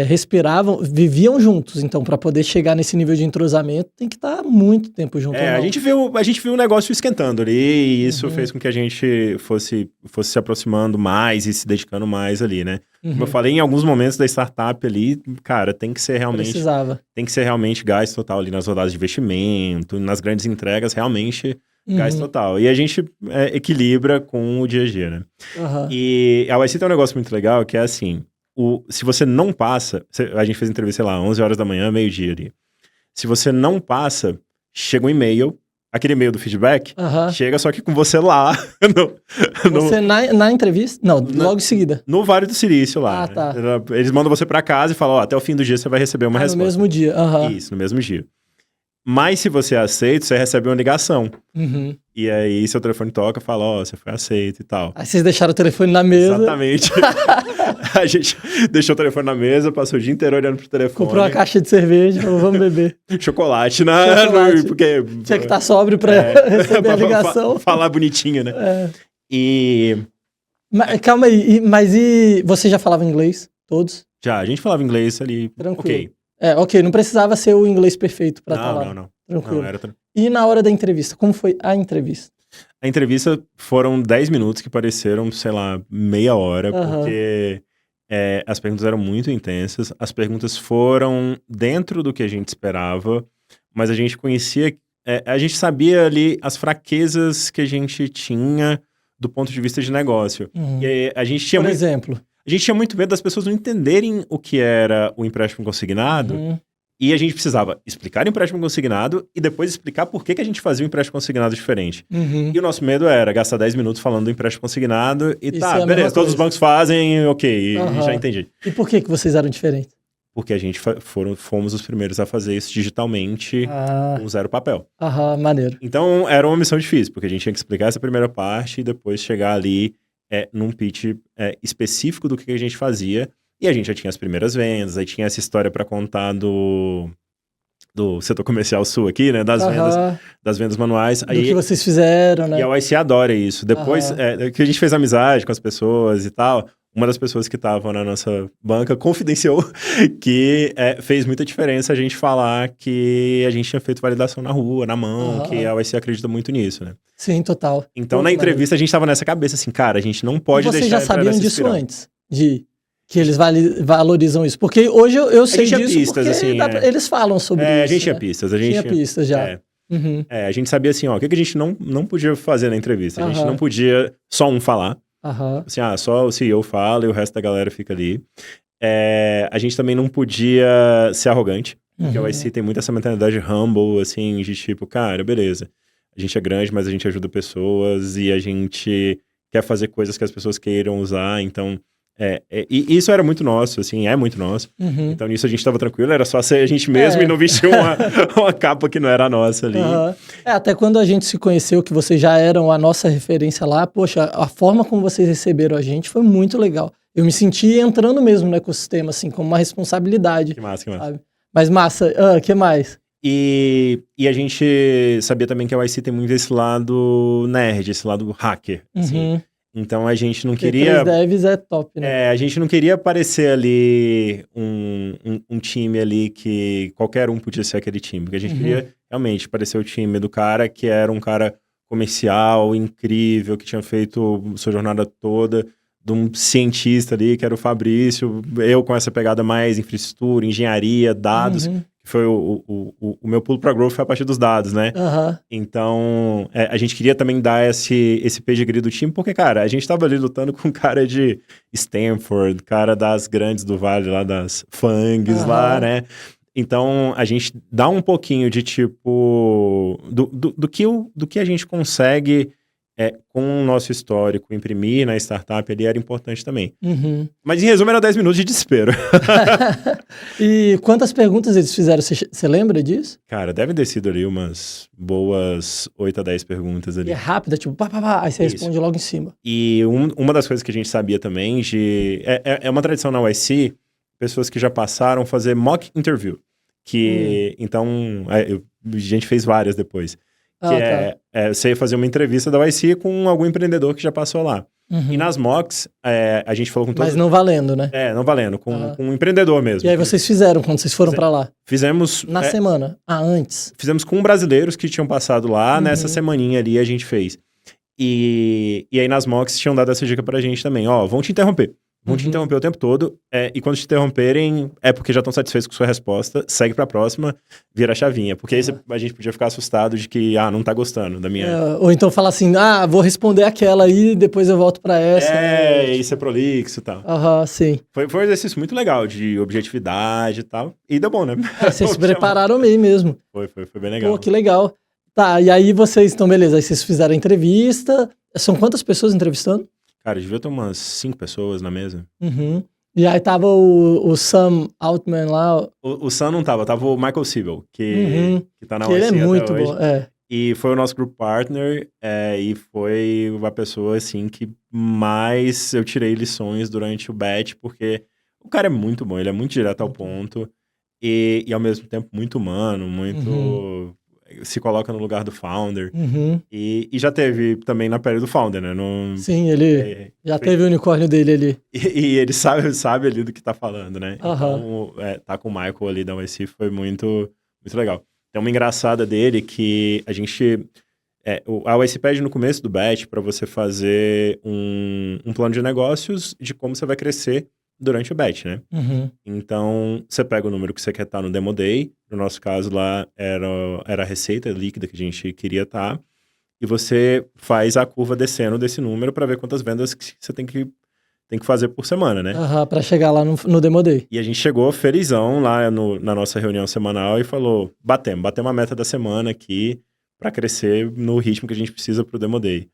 respiravam, viviam juntos, então para poder chegar nesse nível de entrosamento tem que estar muito tempo junto. A gente viu o negócio esquentando ali e isso fez com que a gente fosse se aproximando mais e se dedicando mais ali, né? Como eu falei, em alguns momentos da startup ali, cara, tem que ser realmente gás total ali nas rodadas de investimento, nas grandes entregas, realmente gás total. E a gente equilibra com o dia a dia, né? E a YC tem um negócio muito legal que é assim, se você não passa, a gente fez entrevista, sei lá, 11 horas da manhã, meio-dia ali. Se você não passa, chega um e-mail, aquele e-mail do feedback, chega só que com você lá. Você na entrevista? Não, logo em seguida. No Vale do Silício lá. Tá. Eles mandam você pra casa e falam, até o fim do dia você vai receber uma resposta. No mesmo dia. Isso, no mesmo dia. Mas se você aceita, você recebe uma ligação. E aí seu telefone toca e fala, você foi aceito e tal. Aí vocês deixaram o telefone na mesa. Exatamente. A gente deixou o telefone na mesa, passou o dia inteiro olhando pro telefone. Comprou uma caixa de cerveja, falou, vamos beber. Chocolate, porque... Tinha que estar sóbrio pra receber a ligação. Falar bonitinho, né? Calma aí, mas você já falava inglês? Todos? Já, a gente falava inglês ali. Tranquilo. Ok, não precisava ser o inglês perfeito pra estar lá. Não. Tranquilo. Não, era E na hora da entrevista, como foi a entrevista? A entrevista foram 10 minutos que pareceram, sei lá, meia hora, porque as perguntas eram muito intensas, as perguntas foram dentro do que a gente esperava, mas a gente conhecia, a gente sabia ali as fraquezas que a gente tinha do ponto de vista de negócio. E aí, a gente tinha Por exemplo? A gente tinha muito medo das pessoas não entenderem o que era o empréstimo consignado, e a gente precisava explicar o empréstimo consignado e depois explicar por que a gente fazia o empréstimo consignado diferente. E o nosso medo era gastar 10 minutos falando do empréstimo consignado e beleza, todos os bancos fazem, ok, já entendi. E por que vocês eram diferentes? Porque a gente fomos os primeiros a fazer isso digitalmente, com zero papel. Maneiro. Então era uma missão difícil, porque a gente tinha que explicar essa primeira parte e depois chegar ali num pitch específico do que a gente fazia. E a gente já tinha as primeiras vendas, aí tinha essa história para contar do setor comercial sul aqui, né? Das vendas manuais. Do que vocês fizeram, né? E a YC adora isso. Depois que a gente fez amizade com as pessoas e tal, uma das pessoas que estavam na nossa banca confidenciou que fez muita diferença a gente falar que a gente tinha feito validação na rua, na mão, que a YC acredita muito nisso, né? Sim, total. Então, na entrevista, a gente tava nessa cabeça assim, cara, a gente não pode deixar... Vocês já sabiam disso antes? Que eles valorizam isso. Porque hoje eu sei disso pistas, porque assim, eles falam sobre isso. A gente tinha pistas. Tinha pistas já. A gente sabia assim, ó, o que a gente não podia fazer na entrevista. A gente não podia só falar. Assim, só o CEO fala e o resto da galera fica ali. A gente também não podia ser arrogante. Porque o IC tem muito essa mentalidade humble, assim, de tipo, cara, beleza. A gente é grande, mas a gente ajuda pessoas e a gente quer fazer coisas que as pessoas queiram usar, então... E isso era muito nosso, assim, é muito nosso. Então nisso a gente tava tranquilo, era só ser a gente mesmo e não vestir uma capa que não era a nossa ali. Até quando a gente se conheceu, que vocês já eram a nossa referência lá, poxa, a forma como vocês receberam a gente foi muito legal. Eu me senti entrando mesmo no ecossistema, assim, como uma responsabilidade. Que massa. Sabe? Mas massa, que mais? E a gente sabia também que a YC tem muito esse lado nerd, esse lado hacker, assim. Então a gente não queria... 3 devs é top, né? A gente não queria parecer ali um time ali que qualquer um podia ser aquele time. Porque a gente queria realmente parecer o time do cara que era um cara comercial, incrível, que tinha feito sua jornada toda, de um cientista ali, que era o Fabrício, eu com essa pegada mais infraestrutura, engenharia, dados... Foi o meu pulo para growth foi a partir dos dados, né? Então, a gente queria também dar esse pedigree do time, porque, cara, a gente tava ali lutando com um cara de Stanford, cara das grandes do Vale, lá das FANGs lá, né? Então, a gente dá um pouquinho de, tipo, do que a gente consegue com o nosso histórico imprimir na startup ali era importante também. Mas, em resumo, era 10 minutos de desespero. E quantas perguntas eles fizeram? Você lembra disso? Cara, deve ter sido ali umas boas 8 a 10 perguntas ali. E é rápida, tipo, aí você responde logo em cima. E uma das coisas que a gente sabia também é uma tradição na YC, pessoas que já passaram fazer mock interview. Então, a gente fez várias depois. Você ia fazer uma entrevista da YC com algum empreendedor que já passou lá. E nas mocks, a gente falou com todos... Mas não valendo, né? Não valendo, com um empreendedor mesmo. E aí vocês fizeram quando vocês foram pra lá? Fizemos... Na semana? Antes? Fizemos com brasileiros que tinham passado lá, nessa semaninha ali a gente fez. E aí nas mocks tinham dado essa dica pra gente também, ó, vão te interromper. Vão te interromper o tempo todo, e quando te interromperem, é porque já estão satisfeitos com sua resposta, segue pra próxima, vira a chavinha. Porque aí a gente podia ficar assustado de que, não tá gostando da minha... ou então falar assim, vou responder aquela aí, depois eu volto pra essa. Isso é prolixo e tal. Sim. Foi um exercício muito legal, de objetividade e tal, e deu bom, né? Vocês se prepararam bem mesmo. Foi bem legal. Pô, que legal. Tá, e aí vocês, então beleza, aí vocês fizeram a entrevista, são quantas pessoas entrevistando? Cara, devia ter umas 5 pessoas na mesa. E aí tava o Sam Altman lá. O Sam não tava o Michael Siebel, que tá na YC ele é muito hoje. bom, E foi o nosso group partner, e foi uma pessoa, assim, que mais eu tirei lições durante o batch, porque o cara é muito bom, ele é muito direto ao ponto, e ao mesmo tempo muito humano, muito... se coloca no lugar do founder. E já teve também na pele do founder, né? Sim, ele já teve o unicórnio dele ali. E ele sabe ali do que tá falando, né? Então, tá com o Michael ali da YC foi muito, muito legal. Tem uma engraçada dele que a gente... a YC pede no começo do batch para você fazer um plano de negócios de como você vai crescer durante o batch, né? Então, você pega o número que você quer estar no Demo Day, no nosso caso lá era a receita líquida que a gente queria estar, e você faz a curva descendo desse número para ver quantas vendas que você tem que fazer por semana, né? Para chegar lá no Demo Day. E a gente chegou felizão lá na nossa reunião semanal e falou, batemos a meta da semana aqui para crescer no ritmo que a gente precisa pro Demo Day.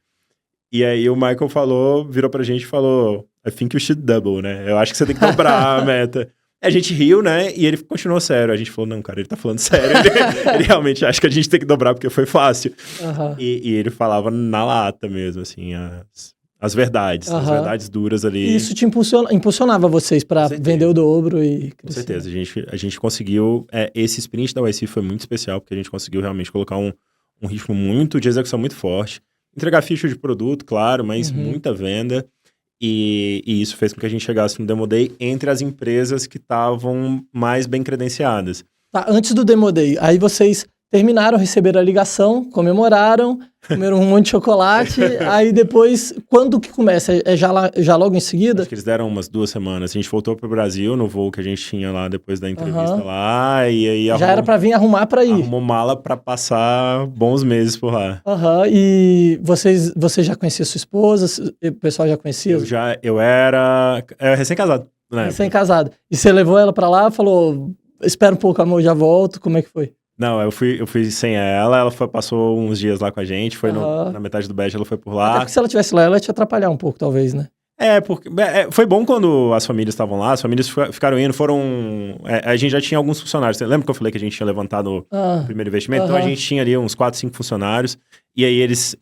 E aí o Michael virou pra gente e falou, I think you should double, né? Eu acho que você tem que dobrar a meta. A gente riu, né? E ele continuou sério. A gente falou, não, cara, ele tá falando sério. Ele realmente acha que a gente tem que dobrar porque foi fácil. E ele falava na lata mesmo, assim, as verdades. As verdades duras ali. E isso te impulsionava vocês pra vender o dobro e crescer. Com certeza. A gente conseguiu... esse sprint da YC foi muito especial porque a gente conseguiu realmente colocar um ritmo de execução muito forte. Entregar ficha de produto, claro, mas muita venda. E isso fez com que a gente chegasse no Demo Day entre as empresas que estavam mais bem credenciadas. Tá, antes do Demo Day, aí vocês terminaram, receberam a ligação, comemoraram, comeram um monte de chocolate, aí depois, quando que começa? É já logo em seguida? Acho que eles deram umas 2 semanas. A gente voltou pro Brasil no voo que a gente tinha lá depois da entrevista lá, e aí já era pra vir arrumar pra ir. Arrumou mala pra passar bons meses por lá. E você já conhecia sua esposa? O pessoal já conhecia? Eu era recém-casado. Recém-casado. E você levou ela pra lá, falou, espera um pouco, amor, já volto, como é que foi? Não, eu fui sem ela passou uns dias lá com a gente, foi na metade do badge, ela foi por lá. Até porque se ela estivesse lá, ela ia te atrapalhar um pouco, talvez, né? Porque foi bom quando as famílias estavam lá, as famílias ficaram indo, a gente já tinha alguns funcionários. Lembra que eu falei que a gente tinha levantado o primeiro investimento? Então a gente tinha ali uns 4, 5 funcionários, e aí eles,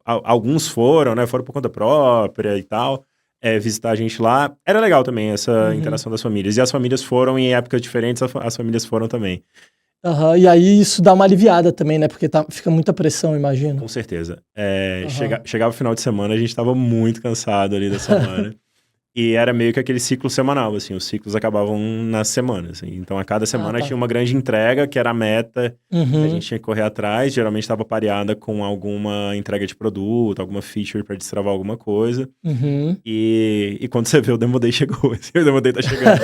alguns foram, né, foram por conta própria e tal, visitar a gente lá. Era legal também essa interação das famílias, e as famílias foram em épocas diferentes, as famílias foram também. E aí isso dá uma aliviada também, né? Porque fica muita pressão, imagino. Com certeza. Chegava o final de semana, a gente tava muito cansado ali da semana. E era meio que aquele ciclo semanal, assim. Os ciclos acabavam na semana, assim. Então, a cada semana tinha uma grande entrega, que era a meta que a gente tinha que correr atrás. Geralmente estava pareada com alguma entrega de produto, alguma feature para destravar alguma coisa. E quando você vê, o Demo Day chegou. O Demo Day tá chegando.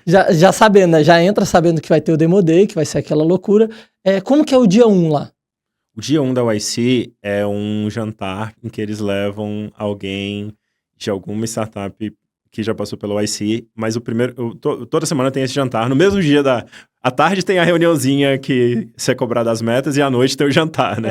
já sabendo, né? Já entra sabendo que vai ter o Demo Day, que vai ser aquela loucura. Como que é o dia 1 lá? O dia 1 da YC é um jantar em que eles levam alguém de alguma startup que já passou pelo YC, mas toda semana tem esse jantar. No mesmo dia à tarde tem a reuniãozinha que você é cobrado as metas e à noite tem o jantar, né?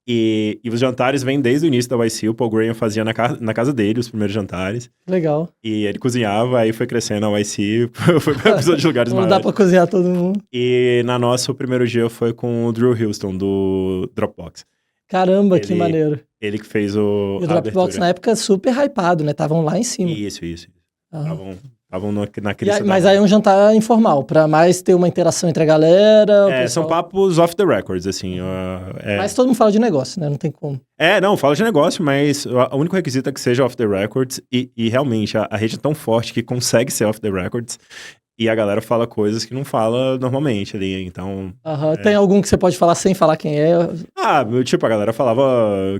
E os jantares vêm desde o início da YC. O Paul Graham fazia na casa dele os primeiros jantares. Legal. E ele cozinhava, aí foi crescendo a YC, foi pra episódio de lugares maiores. Não dá pra cozinhar todo mundo. E na nossa, o primeiro dia foi com o Drew Houston, do Dropbox. Caramba, que maneiro. Ele que fez E o Dropbox na época super hypado, né? Estavam lá em cima. Isso. Estavam naquele Mas aí é um jantar informal, pra mais ter uma interação entre a galera. Pessoal... São papos off the records, assim. Mas todo mundo fala de negócio, né? Não tem como. Não, fala de negócio, mas o único requisito é que seja off the records. E realmente, a rede é tão forte que consegue ser off the records. E a galera fala coisas que não fala normalmente ali, então... Tem algum que você pode falar sem falar quem é? A galera falava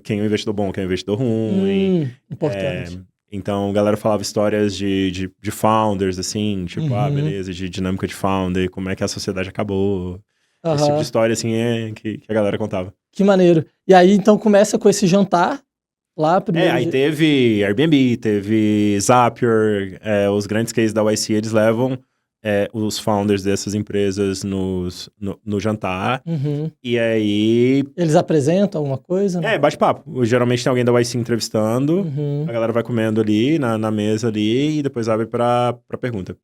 quem é o investidor bom, quem é o investidor ruim. Importante. Então, a galera falava histórias de founders, assim, beleza, de dinâmica de founder, como é que a sociedade acabou. Esse tipo de história, assim, que a galera contava. Que maneiro. E aí, então, começa com esse jantar lá primeiro. Aí teve Airbnb, teve Zapier, os grandes cases da YC, eles levam os founders dessas empresas no jantar. E aí... Eles apresentam alguma coisa? Né? Bate-papo. Geralmente tem alguém da YC entrevistando, a galera vai comendo ali, na mesa ali, e depois abre pra pergunta.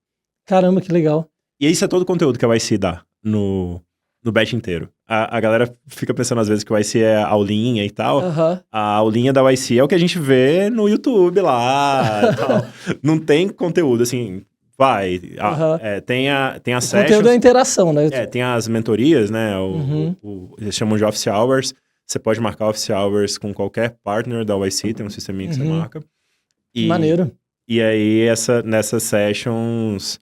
Caramba, que legal. E isso é todo o conteúdo que a YC dá no batch inteiro. A galera fica pensando às vezes que o YC é aulinha e tal. A aulinha da YC é o que a gente vê no YouTube lá e tal. Não tem conteúdo, assim... tem a sessions... O conteúdo é interação, né? Tem as mentorias, né? Eles chamam de office hours. Você pode marcar office hours com qualquer partner da YC, tem um sisteminha que você marca. Maneiro. E aí, nessas sessions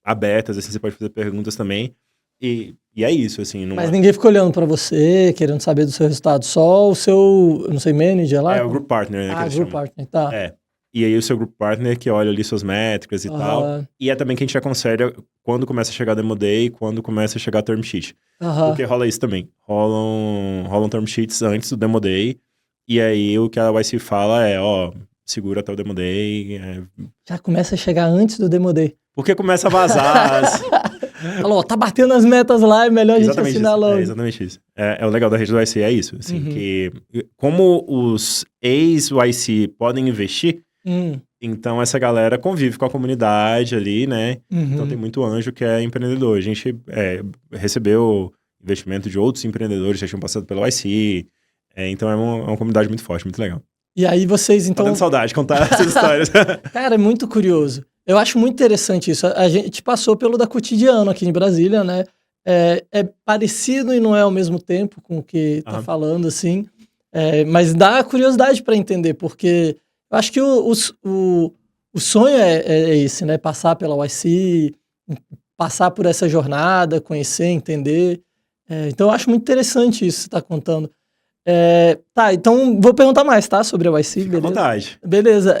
abertas, assim, você pode fazer perguntas também. E é isso, assim. Mas ninguém fica olhando pra você, querendo saber do seu resultado. Só o seu, eu não sei, manager lá? O group partner, né? Group partner, tá. E aí o seu group partner que olha ali suas métricas e tal. E é também quem te aconselha quando começa a chegar Demo Day, quando começa a chegar term sheet. Porque rola isso também. Rolam term sheets antes do Demo Day. E aí o que a YC fala segura até o Demo Day. Já começa a chegar antes do Demo Day. Porque começa a vazar. Falou, tá batendo as metas lá, é melhor a gente assinar logo. Exatamente isso. O legal da rede do YC é isso. Assim, que como os ex-YC podem investir, então essa galera convive com a comunidade ali, né? Então tem muito anjo que é empreendedor. A gente recebeu investimento de outros empreendedores que já tinham passado pelo YC. Então é uma comunidade muito forte, muito legal. E aí vocês, então... Tô dando saudade de contar essas histórias. Cara, é muito curioso. Eu acho muito interessante isso. A gente passou pelo da Cotidiano aqui em Brasília, né? É parecido e não é ao mesmo tempo com o que tá falando, assim. Mas dá curiosidade para entender, porque eu acho que o sonho é esse, né? Passar pela YC, passar por essa jornada, conhecer, entender. Então eu acho muito interessante isso que você tá contando. Tá, então vou perguntar mais, tá? Sobre a YC, Fica à beleza? vontade. Beleza.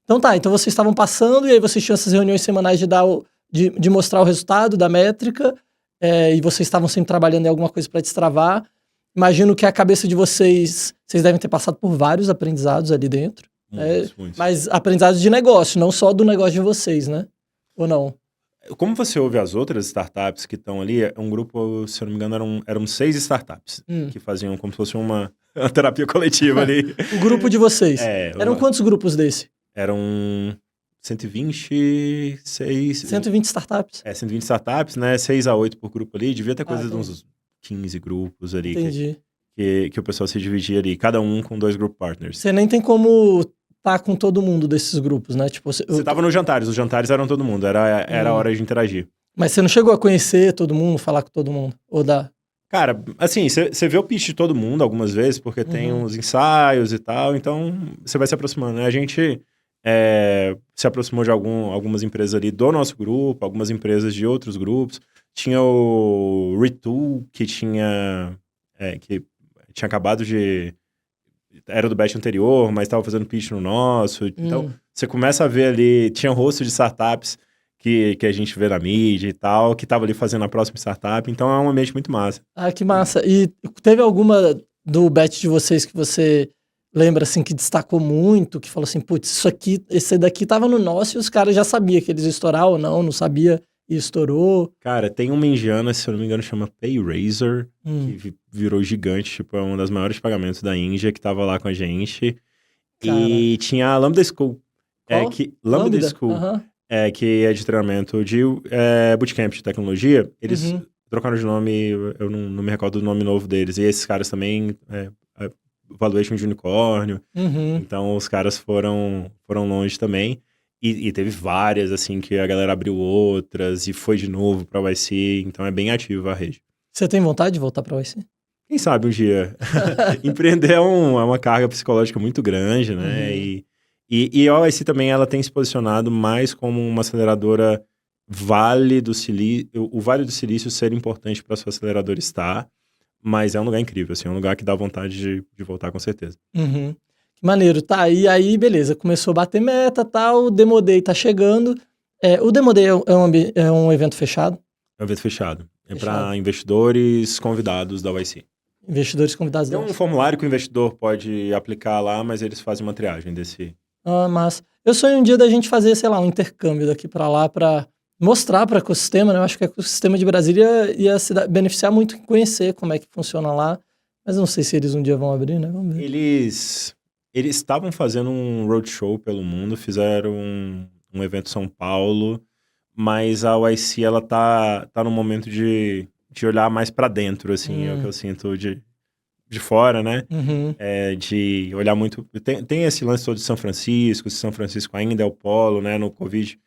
Então tá, então vocês estavam passando e aí vocês tinham essas reuniões semanais de mostrar o resultado da métrica, e vocês estavam sempre trabalhando em alguma coisa para destravar. Imagino que a cabeça de vocês devem ter passado por vários aprendizados ali dentro. Muitos. Mas aprendizados de negócio, não só do negócio de vocês, né? Ou não? Como você ouve as outras startups que estão ali, é um grupo, se eu não me engano, eram 6 startups que faziam como se fosse uma terapia coletiva ali. O grupo de vocês. Eram quantos grupos desse? Eram 126... 120 startups? 120 startups, né? 6 a 8 por grupo ali. Devia ter coisa de uns 15 grupos ali. Entendi. Que o pessoal se dividia ali. Cada um com 2 group partners. Você nem tem como tá com todo mundo desses grupos, né? Tipo, você tava nos jantares. Os jantares eram todo mundo. Era a hora de interagir. Mas você não chegou a conhecer todo mundo, falar com todo mundo? Ou dá? Cara, assim, você vê o pitch de todo mundo algumas vezes, porque tem uns ensaios e tal. Então, você vai se aproximando, né? A gente... se aproximou de algumas empresas ali do nosso grupo, algumas empresas de outros grupos. Tinha o Retool, que tinha acabado de... Era do batch anterior, mas estava fazendo pitch no nosso. Então, você começa a ver ali... Tinha rosto de startups que a gente vê na mídia e tal, que estava ali fazendo a próxima startup. Então, é um ambiente muito massa. Ah, que massa. E teve alguma do batch de vocês que você... lembra, assim, que destacou muito, que falou assim, putz, esse daqui tava no nosso e os caras já sabiam que eles iam estourar ou não sabia e estourou. Cara, tem uma indiana, se eu não me engano, chama PayRazor, que virou gigante, tipo, é uma das maiores pagamentos da Índia, que tava lá com a gente. Cara. E tinha a Lambda School. Qual? Lambda School, que é de treinamento de bootcamp de tecnologia. Eles trocaram de nome, eu não me recordo do nome novo deles. E esses caras também... valuation de unicórnio. Então, os caras foram longe também. E teve várias, assim, que a galera abriu outras e foi de novo pra YC. Então, é bem ativa a rede. Você tem vontade de voltar pra YC? Quem sabe um dia. Empreender é uma carga psicológica muito grande, né? E a YC também, ela tem se posicionado mais como uma aceleradora Vale do Silício. O Vale do Silício ser importante para sua aceleradora estar. Mas é um lugar incrível, assim, é um lugar que dá vontade de voltar com certeza. Que maneiro, tá, e aí, beleza, começou a bater meta, tal, o Demo Day tá chegando. O Demo Day é um evento fechado? É um evento fechado. Para investidores convidados da YC. Investidores convidados da YC. Tem um formulário que o investidor pode aplicar lá, mas eles fazem uma triagem desse... Ah, massa. Eu sonho um dia da gente fazer, sei lá, um intercâmbio daqui pra lá, pra mostrar para o ecossistema, né? Eu acho que o ecossistema de Brasília ia se beneficiar muito em conhecer como é que funciona lá, mas não sei se eles um dia vão abrir, né? Vamos ver. Eles estavam fazendo um roadshow pelo mundo, fizeram um evento em São Paulo, mas a YC, ela tá no momento de olhar mais para dentro, assim, é o que eu sinto de fora, né? De olhar muito... Tem esse lance todo de São Francisco, se São Francisco ainda é o polo, né? No Covid,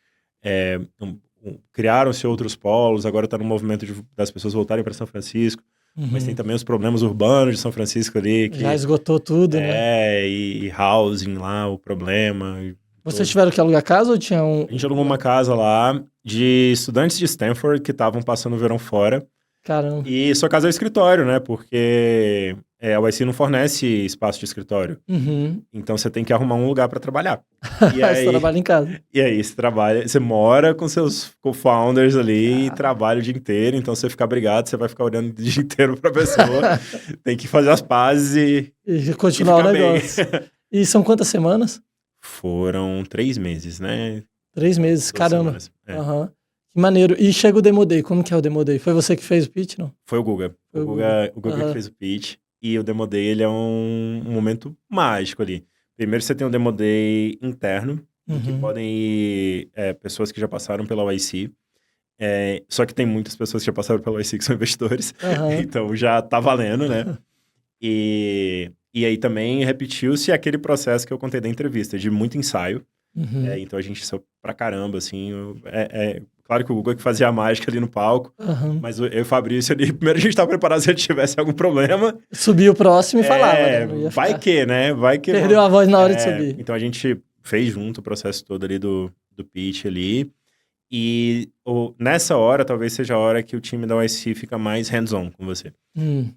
criaram-se outros polos, agora está no movimento das pessoas voltarem para São Francisco, mas tem também os problemas urbanos de São Francisco ali. Já esgotou tudo, né? E housing lá, o problema. Vocês tiveram que alugar casa ou tinha um... A gente alugou uma casa lá de estudantes de Stanford que estavam passando o verão fora. Caramba. E sua casa é o escritório, né? Porque a YC não fornece espaço de escritório. Então você tem que arrumar um lugar para trabalhar. E aí, você trabalha em casa. E aí você mora com seus co-founders ali e trabalha o dia inteiro. Então você fica brigado, você vai ficar olhando o dia inteiro pra pessoa. Tem que fazer as pazes e continuar o negócio. E são quantas semanas? Foram 3 meses, né? 3 meses, caramba. Que maneiro. E chega o Demo Day. Como que é o Demo Day? Foi você que fez o pitch, não? Foi o Guga. O Guga que fez o pitch. E o Demo Day, ele é um momento mágico ali. Primeiro você tem o Demo Day interno, que podem ir pessoas que já passaram pela YC. Só que tem muitas pessoas que já passaram pela YC que são investidores. Então já tá valendo, né? E aí também repetiu-se aquele processo que eu contei da entrevista, de muito ensaio. Então a gente saiu pra caramba, assim. Claro que o Guga que fazia a mágica ali no palco, mas eu e o Fabrício ali, primeiro a gente tava preparado se ele tivesse algum problema. Subia o próximo e falava, né? Vai que, né? Vai que... Perdeu a voz na hora de subir. Então a gente fez junto o processo todo ali do pitch ali. E nessa hora, talvez seja a hora que o time da YC fica mais hands-on com você.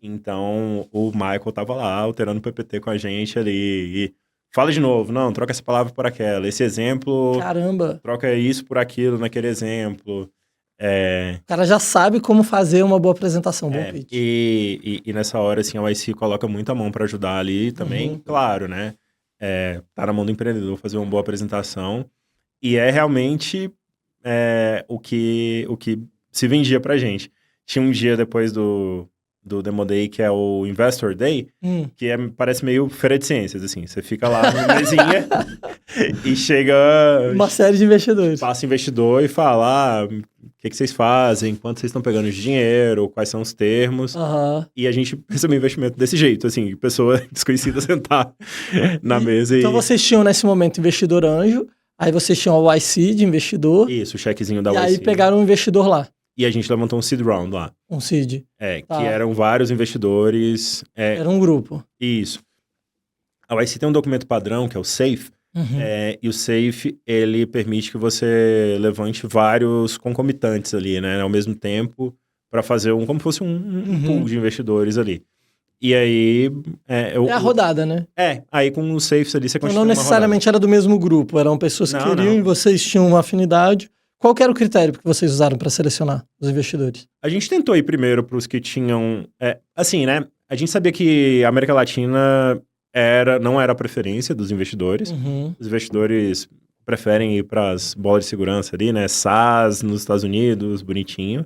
Então, o Michael tava lá, alterando o PPT com a gente ali. E fala de novo, não, troca essa palavra por aquela. Esse exemplo... Caramba! Troca isso por aquilo naquele exemplo. O cara já sabe como fazer uma boa apresentação, bom pitch. E nessa hora, assim, a YC coloca muita mão para ajudar ali também. Claro, né? Tá na mão do empreendedor fazer uma boa apresentação. E é realmente o que se vendia pra gente. Tinha um dia depois do Demo Day, que é o Investor Day, que parece meio feira de ciências, assim. Você fica lá na mesinha e chega... Uma série de investidores. Passa investidor e fala, o que vocês fazem, quanto vocês estão pegando de dinheiro, quais são os termos. E a gente recebeu investimento desse jeito, assim, pessoa desconhecida sentar na mesa. Então vocês tinham, nesse momento, investidor anjo, aí vocês tinham o YC de investidor. Isso, o chequezinho da YC. E aí pegaram um investidor lá. E a gente levantou um seed round lá. Um seed. Que eram vários investidores. Era um grupo. Isso. A YC tem um documento padrão, que é o SAFE. E o SAFE, ele permite que você levante vários concomitantes ali, né? Ao mesmo tempo, para fazer como se fosse um pool de investidores ali. E aí... a rodada, né? Aí com os SAFEs ali você então, não necessariamente era do mesmo grupo, eram pessoas que queriam e vocês tinham uma afinidade. Qual que era o critério que vocês usaram para selecionar os investidores? A gente tentou ir primeiro para os que tinham... assim, né? A gente sabia que a América Latina não era a preferência dos investidores. Os investidores preferem ir para as bolas de segurança ali, né? SaaS nos Estados Unidos, bonitinho.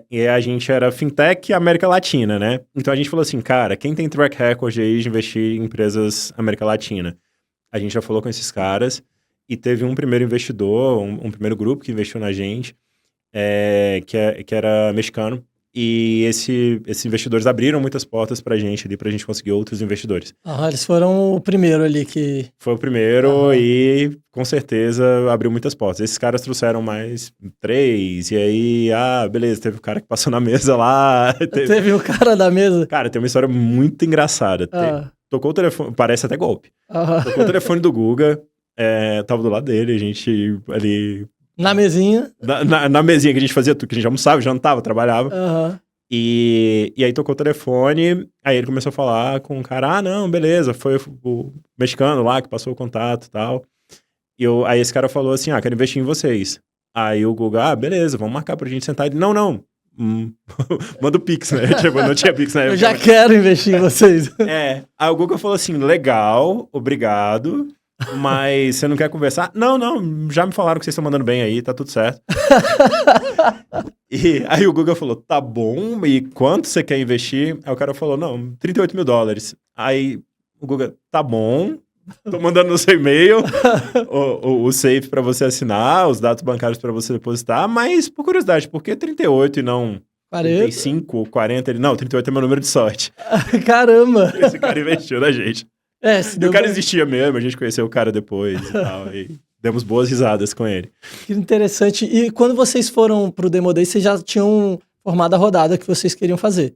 E a gente era fintech e América Latina, né? Então a gente falou assim, cara, quem tem track record aí de investir em empresas América Latina? A gente já falou com esses caras. E teve um primeiro investidor, um primeiro grupo que investiu na gente, que era mexicano. E esses investidores abriram muitas portas pra gente ali, pra gente conseguir outros investidores. Eles foram o primeiro ali que... Foi o primeiro e, com certeza, abriu muitas portas. Esses caras trouxeram mais 3, e aí, beleza, teve o cara que passou na mesa lá. Teve o cara da mesa? Cara, tem uma história muito engraçada. Tocou o telefone, parece até golpe. Tocou o telefone do Guga. Tava do lado dele, a gente ali... Na mesinha? Na mesinha que a gente fazia tudo, que a gente almoçava, jantava, trabalhava. E aí tocou o telefone, aí ele começou a falar com o cara, não, beleza, foi o mexicano lá que passou o contato e tal. Aí esse cara falou assim, quero investir em vocês. Aí o Guga, beleza, vamos marcar pra gente sentar. Ele, não, manda o Pix, né? Tipo, não tinha Pix na época. Eu já quero investir em vocês. Aí o Guga falou assim, legal, obrigado. Mas você não quer conversar? Não, já me falaram que vocês estão mandando bem aí, tá tudo certo. E aí o Guga falou, tá bom, e quanto você quer investir? Aí o cara falou, não, $38 mil. Aí o Guga, tá bom, tô mandando no seu e-mail o SAFE pra você assinar, os dados bancários pra você depositar, mas por curiosidade, por que 38 e não 35 ou 40? Ele, não, 38 é meu número de sorte. Caramba! Esse cara investiu na gente. E o cara existia mesmo, a gente conheceu o cara depois e tal, e demos boas risadas com ele. Que interessante. E quando vocês foram pro Demo Day, vocês já tinham formado a rodada que vocês queriam fazer?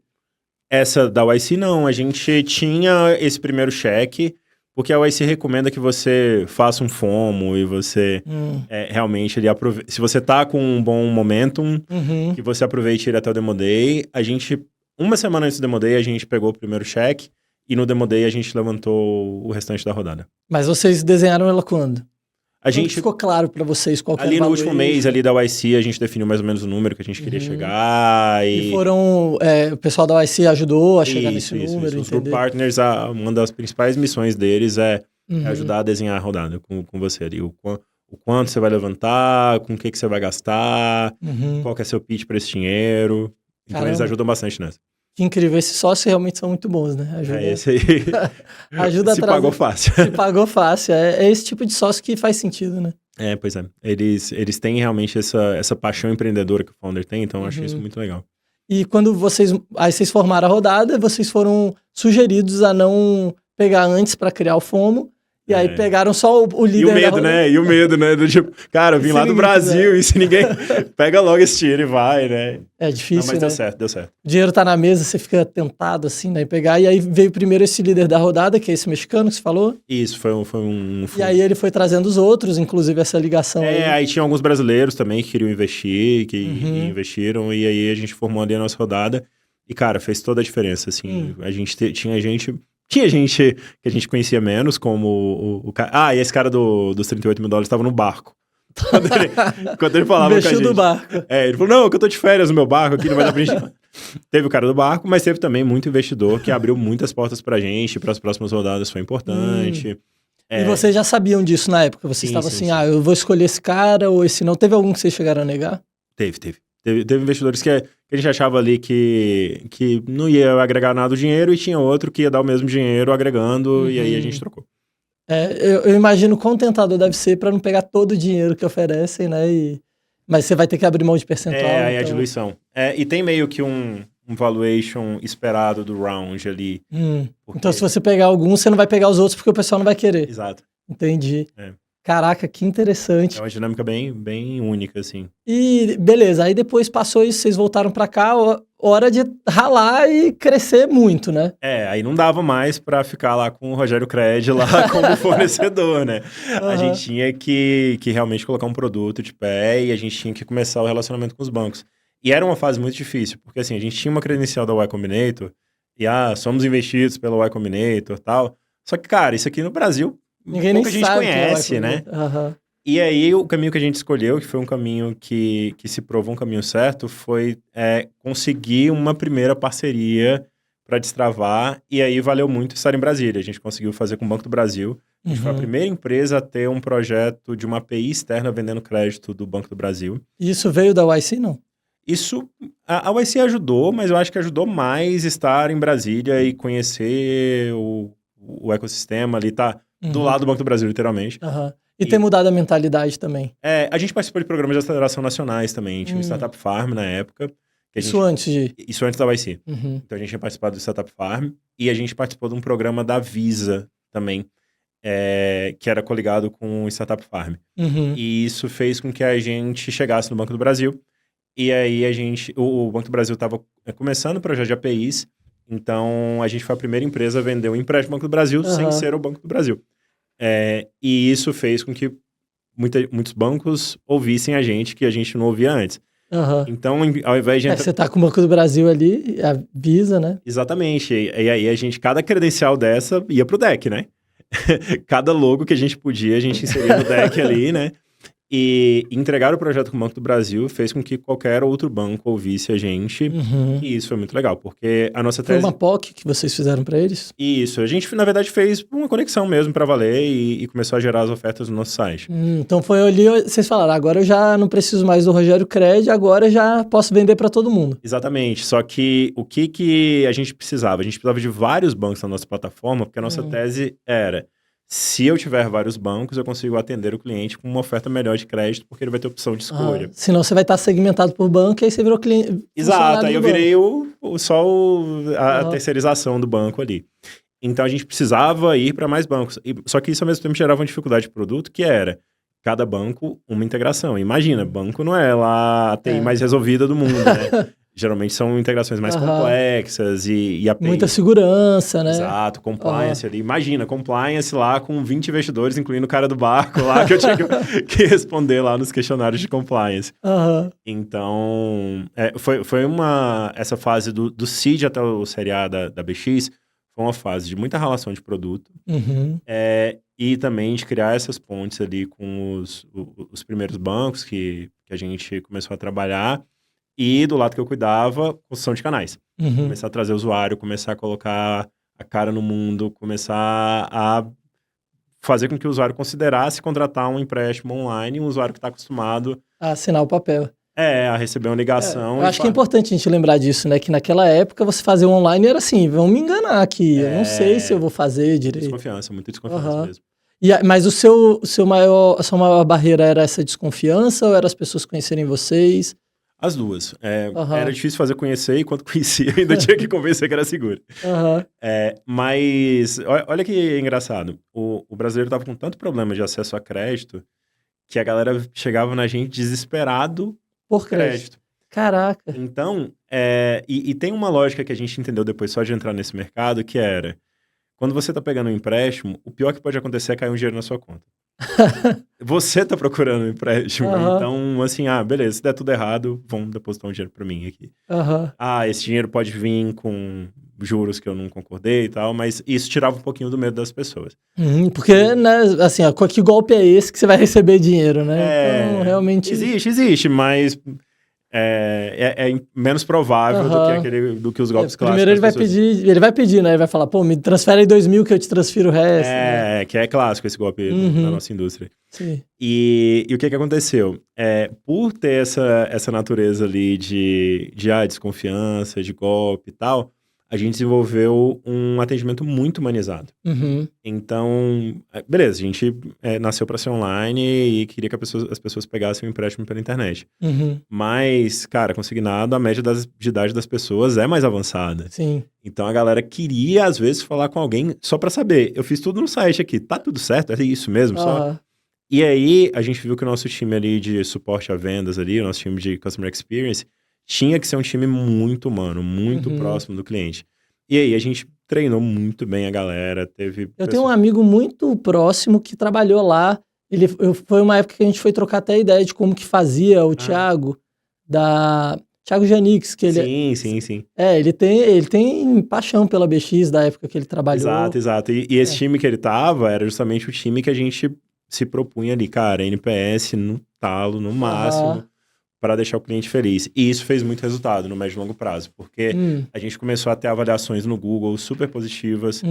Essa da YC não, a gente tinha esse primeiro cheque, porque a YC recomenda que você faça um FOMO e você realmente ele se você tá com um bom momentum, que você aproveite ele até o Demo Day. A gente, uma semana antes do Demo Day, a gente pegou o primeiro cheque. E no Demo Day a gente levantou o restante da rodada. Mas vocês desenharam ela quando? A gente ficou claro para vocês qual que era o ali no último mês ali da YC a gente definiu mais ou menos o número que a gente queria chegar. E foram... o pessoal da YC ajudou a chegar nesse número, Os Group Partners, uma das principais missões deles é ajudar a desenhar a rodada com você ali. O quanto você vai levantar, com o que você vai gastar, qual que é seu pitch para esse dinheiro. Então eles ajudam bastante nessa. Que incrível, esses sócios realmente são muito bons, né? Esse aí ajuda se pagou fácil. Se pagou fácil, é esse tipo de sócio que faz sentido, né? Pois é. Eles têm realmente essa paixão empreendedora que o founder tem, então eu acho isso muito legal. E quando vocês formaram a rodada, vocês foram sugeridos a não pegar antes para criar o FOMO E aí pegaram só o líder. E o medo, né? E o medo, né? Do tipo, cara, eu vim lá do Brasil, e se ninguém pega logo esse dinheiro e vai, né? É difícil, mas deu certo, deu certo. O dinheiro tá na mesa, você fica tentado, assim, né? Em pegar. E aí veio primeiro esse líder da rodada, que é esse mexicano que você falou. Isso, foi um E aí ele foi trazendo os outros, inclusive essa ligação aí tinha alguns brasileiros também que queriam investir, que investiram, e aí a gente formou ali a nossa rodada. E, cara, fez toda a diferença, assim. A gente tinha gente que a gente conhecia menos, como o cara... Ah, e esse cara dos $38 mil estava no barco. Quando ele falava Investiu com a gente... do barco. Ele falou, não, que eu tô de férias no meu barco aqui, não vai dar pra gente... Teve o cara do barco, mas teve também muito investidor que abriu muitas portas pra gente, para as próximas rodadas foi importante. E vocês já sabiam disso na época? Vocês estavam assim, eu vou escolher esse cara ou esse não. Teve algum que vocês chegaram a negar? Teve investidores que a gente achava ali que não ia agregar nada o dinheiro e tinha outro que ia dar o mesmo dinheiro agregando e aí a gente trocou. Eu imagino quão tentador deve ser para não pegar todo o dinheiro que oferecem, né? Mas você vai ter que abrir mão de percentual. Aí a diluição. E tem meio que um valuation esperado do round ali. Porque... Então se você pegar algum, você não vai pegar os outros porque o pessoal não vai querer. Exato. Entendi. Caraca, que interessante. É uma dinâmica bem única, assim. E beleza, aí depois passou isso, vocês voltaram pra cá, hora de ralar e crescer muito, né? Aí não dava mais pra ficar lá com o Rogério Cred lá como fornecedor, né? A gente tinha que realmente colocar um produto de pé e a gente tinha que começar o relacionamento com os bancos. E era uma fase muito difícil, porque assim, a gente tinha uma credencial da Y Combinator e somos investidos pela Y Combinator e tal. Só que, cara, isso aqui no Brasil... Ninguém nem gente conhece, né? E aí, o caminho que a gente escolheu, que foi um caminho que se provou um caminho certo, foi conseguir uma primeira parceria para destravar, e aí valeu muito estar em Brasília. A gente conseguiu fazer com o Banco do Brasil. A gente foi a primeira empresa a ter um projeto de uma API externa vendendo crédito do Banco do Brasil. E isso veio da YC, não? Isso, a YC ajudou, mas eu acho que ajudou mais estar em Brasília e conhecer o ecossistema ali, tá... Do lado do Banco do Brasil, literalmente. E ter mudado a mentalidade também. A gente participou de programas de aceleração nacionais também. Tinha o Startup Farm na época. Isso antes da YC. Então a gente tinha participado do Startup Farm. E a gente participou de um programa da Visa também. Que era coligado com o Startup Farm. E isso fez com que a gente chegasse no Banco do Brasil. E aí o Banco do Brasil estava começando o projeto de APIs. Então a gente foi a primeira empresa a vender um empréstimo do Banco do Brasil sem ser o Banco do Brasil. E isso fez com que muitos bancos ouvissem a gente que a gente não ouvia antes. Então, ao invés de... Você tá com o Banco do Brasil ali, a Visa, né? Exatamente. E aí cada credencial dessa ia pro deck, né? Cada logo que a gente podia, a gente inseria no deck ali, né? E entregar o projeto com o Banco do Brasil fez com que qualquer outro banco ouvisse a gente. E isso foi muito legal, porque a nossa tese... Foi uma POC que vocês fizeram para eles? Isso. A gente, na verdade, fez uma conexão mesmo para valer e começou a gerar as ofertas no nosso site. Então foi ali, vocês falaram, agora eu já não preciso mais do Rogério Cred, agora eu já posso vender para todo mundo. Exatamente. Só que o que a gente precisava? A gente precisava de vários bancos na nossa plataforma, porque a nossa tese era... Se eu tiver vários bancos, eu consigo atender o cliente com uma oferta melhor de crédito, porque ele vai ter opção de escolha. Senão você vai estar segmentado por banco e aí você virou cliente. Exato, aí eu virei a terceirização do banco ali. Então a gente precisava ir para mais bancos. Só que isso ao mesmo tempo gerava uma dificuldade de produto, que era cada banco uma integração. Imagina, banco não é lá a TI mais resolvida do mundo, né? Geralmente são integrações mais complexas e API. Muita segurança, né? Exato, compliance ali. Imagina, compliance lá com 20 investidores, incluindo o cara do barco lá, que eu tinha que responder lá nos questionários de compliance. Então, foi essa fase do seed até o Série A da BX, foi uma fase de muita relação de produto. E também de criar essas pontes ali com os primeiros bancos que a gente começou a trabalhar. E do lado que eu cuidava, construção de canais. Começar a trazer usuário, começar a colocar a cara no mundo, começar a fazer com que o usuário considerasse contratar um empréstimo online, um usuário que está acostumado... A assinar o papel. A receber uma ligação. Eu acho que é importante a gente lembrar disso, né? Que naquela época você fazer um online era assim, vão me enganar aqui, eu não sei se eu vou fazer direito. Muita desconfiança mesmo. Mas a sua maior barreira era essa desconfiança ou era as pessoas conhecerem vocês? As duas. Aham. Era difícil fazer conhecer e quando conhecia ainda tinha que convencer que era seguro. Aham. Mas olha que engraçado. O brasileiro tava com tanto problema de acesso a crédito que a galera chegava na gente desesperado Por crédito. Caraca. Então, e tem uma lógica que a gente entendeu depois só de entrar nesse mercado, que era, quando você tá pegando um empréstimo, o pior que pode acontecer é cair um dinheiro na sua conta. Você tá procurando um empréstimo, Aham. então, assim, beleza, se der tudo errado, vão depositar um dinheiro pra mim aqui. Aham. Esse dinheiro pode vir com juros que eu não concordei e tal, mas isso tirava um pouquinho do medo das pessoas. Porque, né, assim, que golpe é esse que você vai receber dinheiro, né? Então, realmente... Existe, mas... É menos provável do que os golpes clássicos. Primeiro ele vai pedir, né? Ele vai falar, pô, me transfere aí 2.000 que eu te transfiro o resto. Né? Que é clássico esse golpe na nossa indústria. Sim. E o que aconteceu? Por ter essa natureza ali de desconfiança, de golpe e tal, a gente desenvolveu um atendimento muito humanizado. Então, beleza, a gente nasceu para ser online e queria que as pessoas pegassem o empréstimo pela internet. Mas, cara, consignado, a média de idade das pessoas é mais avançada. Sim. Então, a galera queria, às vezes, falar com alguém só para saber. Eu fiz tudo no site aqui, tá tudo certo? É isso mesmo? Só? E aí, a gente viu que o nosso time ali de suporte a vendas ali, o nosso time de Customer Experience, tinha que ser um time muito humano, muito próximo do cliente. E aí, a gente treinou muito bem a galera, Eu tenho um amigo muito próximo que trabalhou lá. Foi uma época que a gente foi trocar até a ideia de como que fazia o Thiago, Thiago Janix, que ele... Sim. Ele tem paixão pela BX da época que ele trabalhou. Exato. E esse time que ele tava era justamente o time que a gente se propunha ali, cara, NPS no talo, no máximo, para deixar o cliente feliz. E isso fez muito resultado no médio e longo prazo, porque a gente começou a ter avaliações no Google super positivas.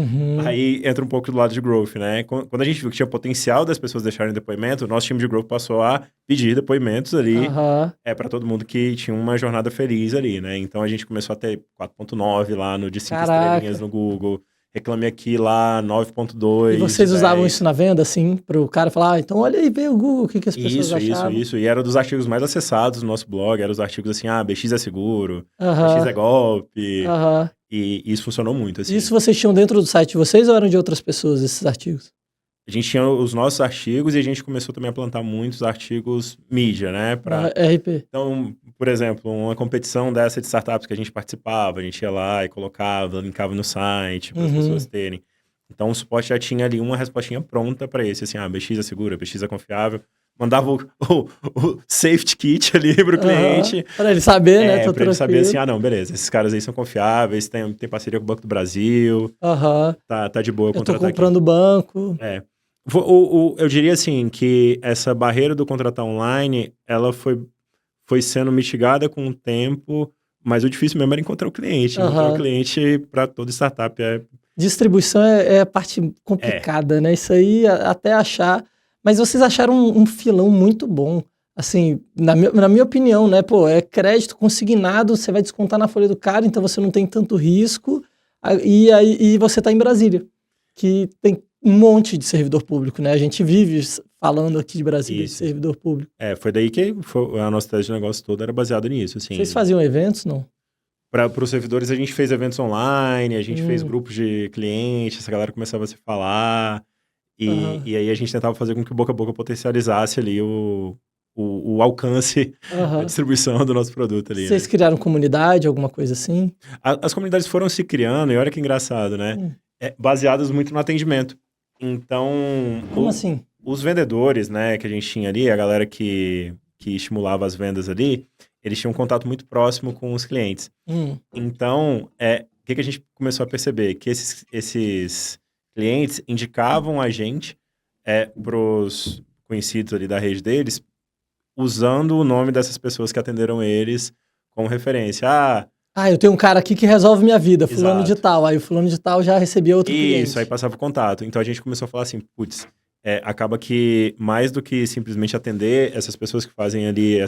Aí entra um pouco do lado de growth, né? Quando a gente viu que tinha potencial das pessoas deixarem depoimento, o nosso time de growth passou a pedir depoimentos ali para todo mundo que tinha uma jornada feliz ali, né? Então a gente começou a ter 4.9 lá de 5 estrelinhas no Google. Reclame Aqui lá, 9.2. E vocês usavam isso na venda, assim, pro cara falar, então olha aí, vê o Google, o que as pessoas achavam? Isso. E era dos artigos mais acessados no nosso blog, eram os artigos assim, BX é seguro, BX é golpe. E isso funcionou muito, assim. Isso vocês tinham dentro do site de vocês ou eram de outras pessoas, esses artigos? A gente tinha os nossos artigos e a gente começou também a plantar muitos artigos mídia, né? RP. Então, por exemplo, uma competição dessa de startups que a gente participava, a gente ia lá e colocava, linkava no site para as pessoas terem. Então, o suporte já tinha ali uma respostinha pronta para esse, assim, BX é segura, BX é confiável. Mandava o safety kit ali pro cliente. Para ele saber, né? Para ele saber assim, não, beleza, esses caras aí são confiáveis, tem parceria com o Banco do Brasil, tá de boa. Eu tô comprando banco. Eu diria assim, que essa barreira do contratar online, ela foi sendo mitigada com o tempo, mas o difícil mesmo era encontrar o cliente. Encontrar o cliente para toda startup Distribuição é a parte complicada, né? Isso aí, até achar... Mas vocês acharam um filão muito bom. Assim, na minha opinião, né? Pô, é crédito consignado, você vai descontar na folha do cara, então você não tem tanto risco. E você tá em Brasília, que tem um monte de servidor público, né? A gente vive falando aqui de Brasília, de servidor público. Foi daí que a nossa tese de negócio toda era baseada nisso, assim. Vocês faziam eventos, não? Para os servidores, a gente fez eventos online, a gente fez grupos de clientes, essa galera começava a se falar, e aí a gente tentava fazer com que o boca a boca potencializasse ali o alcance, a distribuição do nosso produto ali. Vocês criaram comunidade, alguma coisa assim? As comunidades foram se criando, e olha que engraçado, né? Baseadas muito no atendimento. Então... Como assim? Os vendedores, né, que a gente tinha ali, a galera que estimulava as vendas ali, eles tinham um contato muito próximo com os clientes. Então, o que a gente começou a perceber? Que esses clientes indicavam a gente pros conhecidos ali da rede deles, usando o nome dessas pessoas que atenderam eles como referência. Eu tenho um cara aqui que resolve minha vida, fulano de tal. Aí o fulano de tal já recebia outro cliente. Isso, aí passava o contato. Então a gente começou a falar assim, putz, acaba que mais do que simplesmente atender, essas pessoas que fazem ali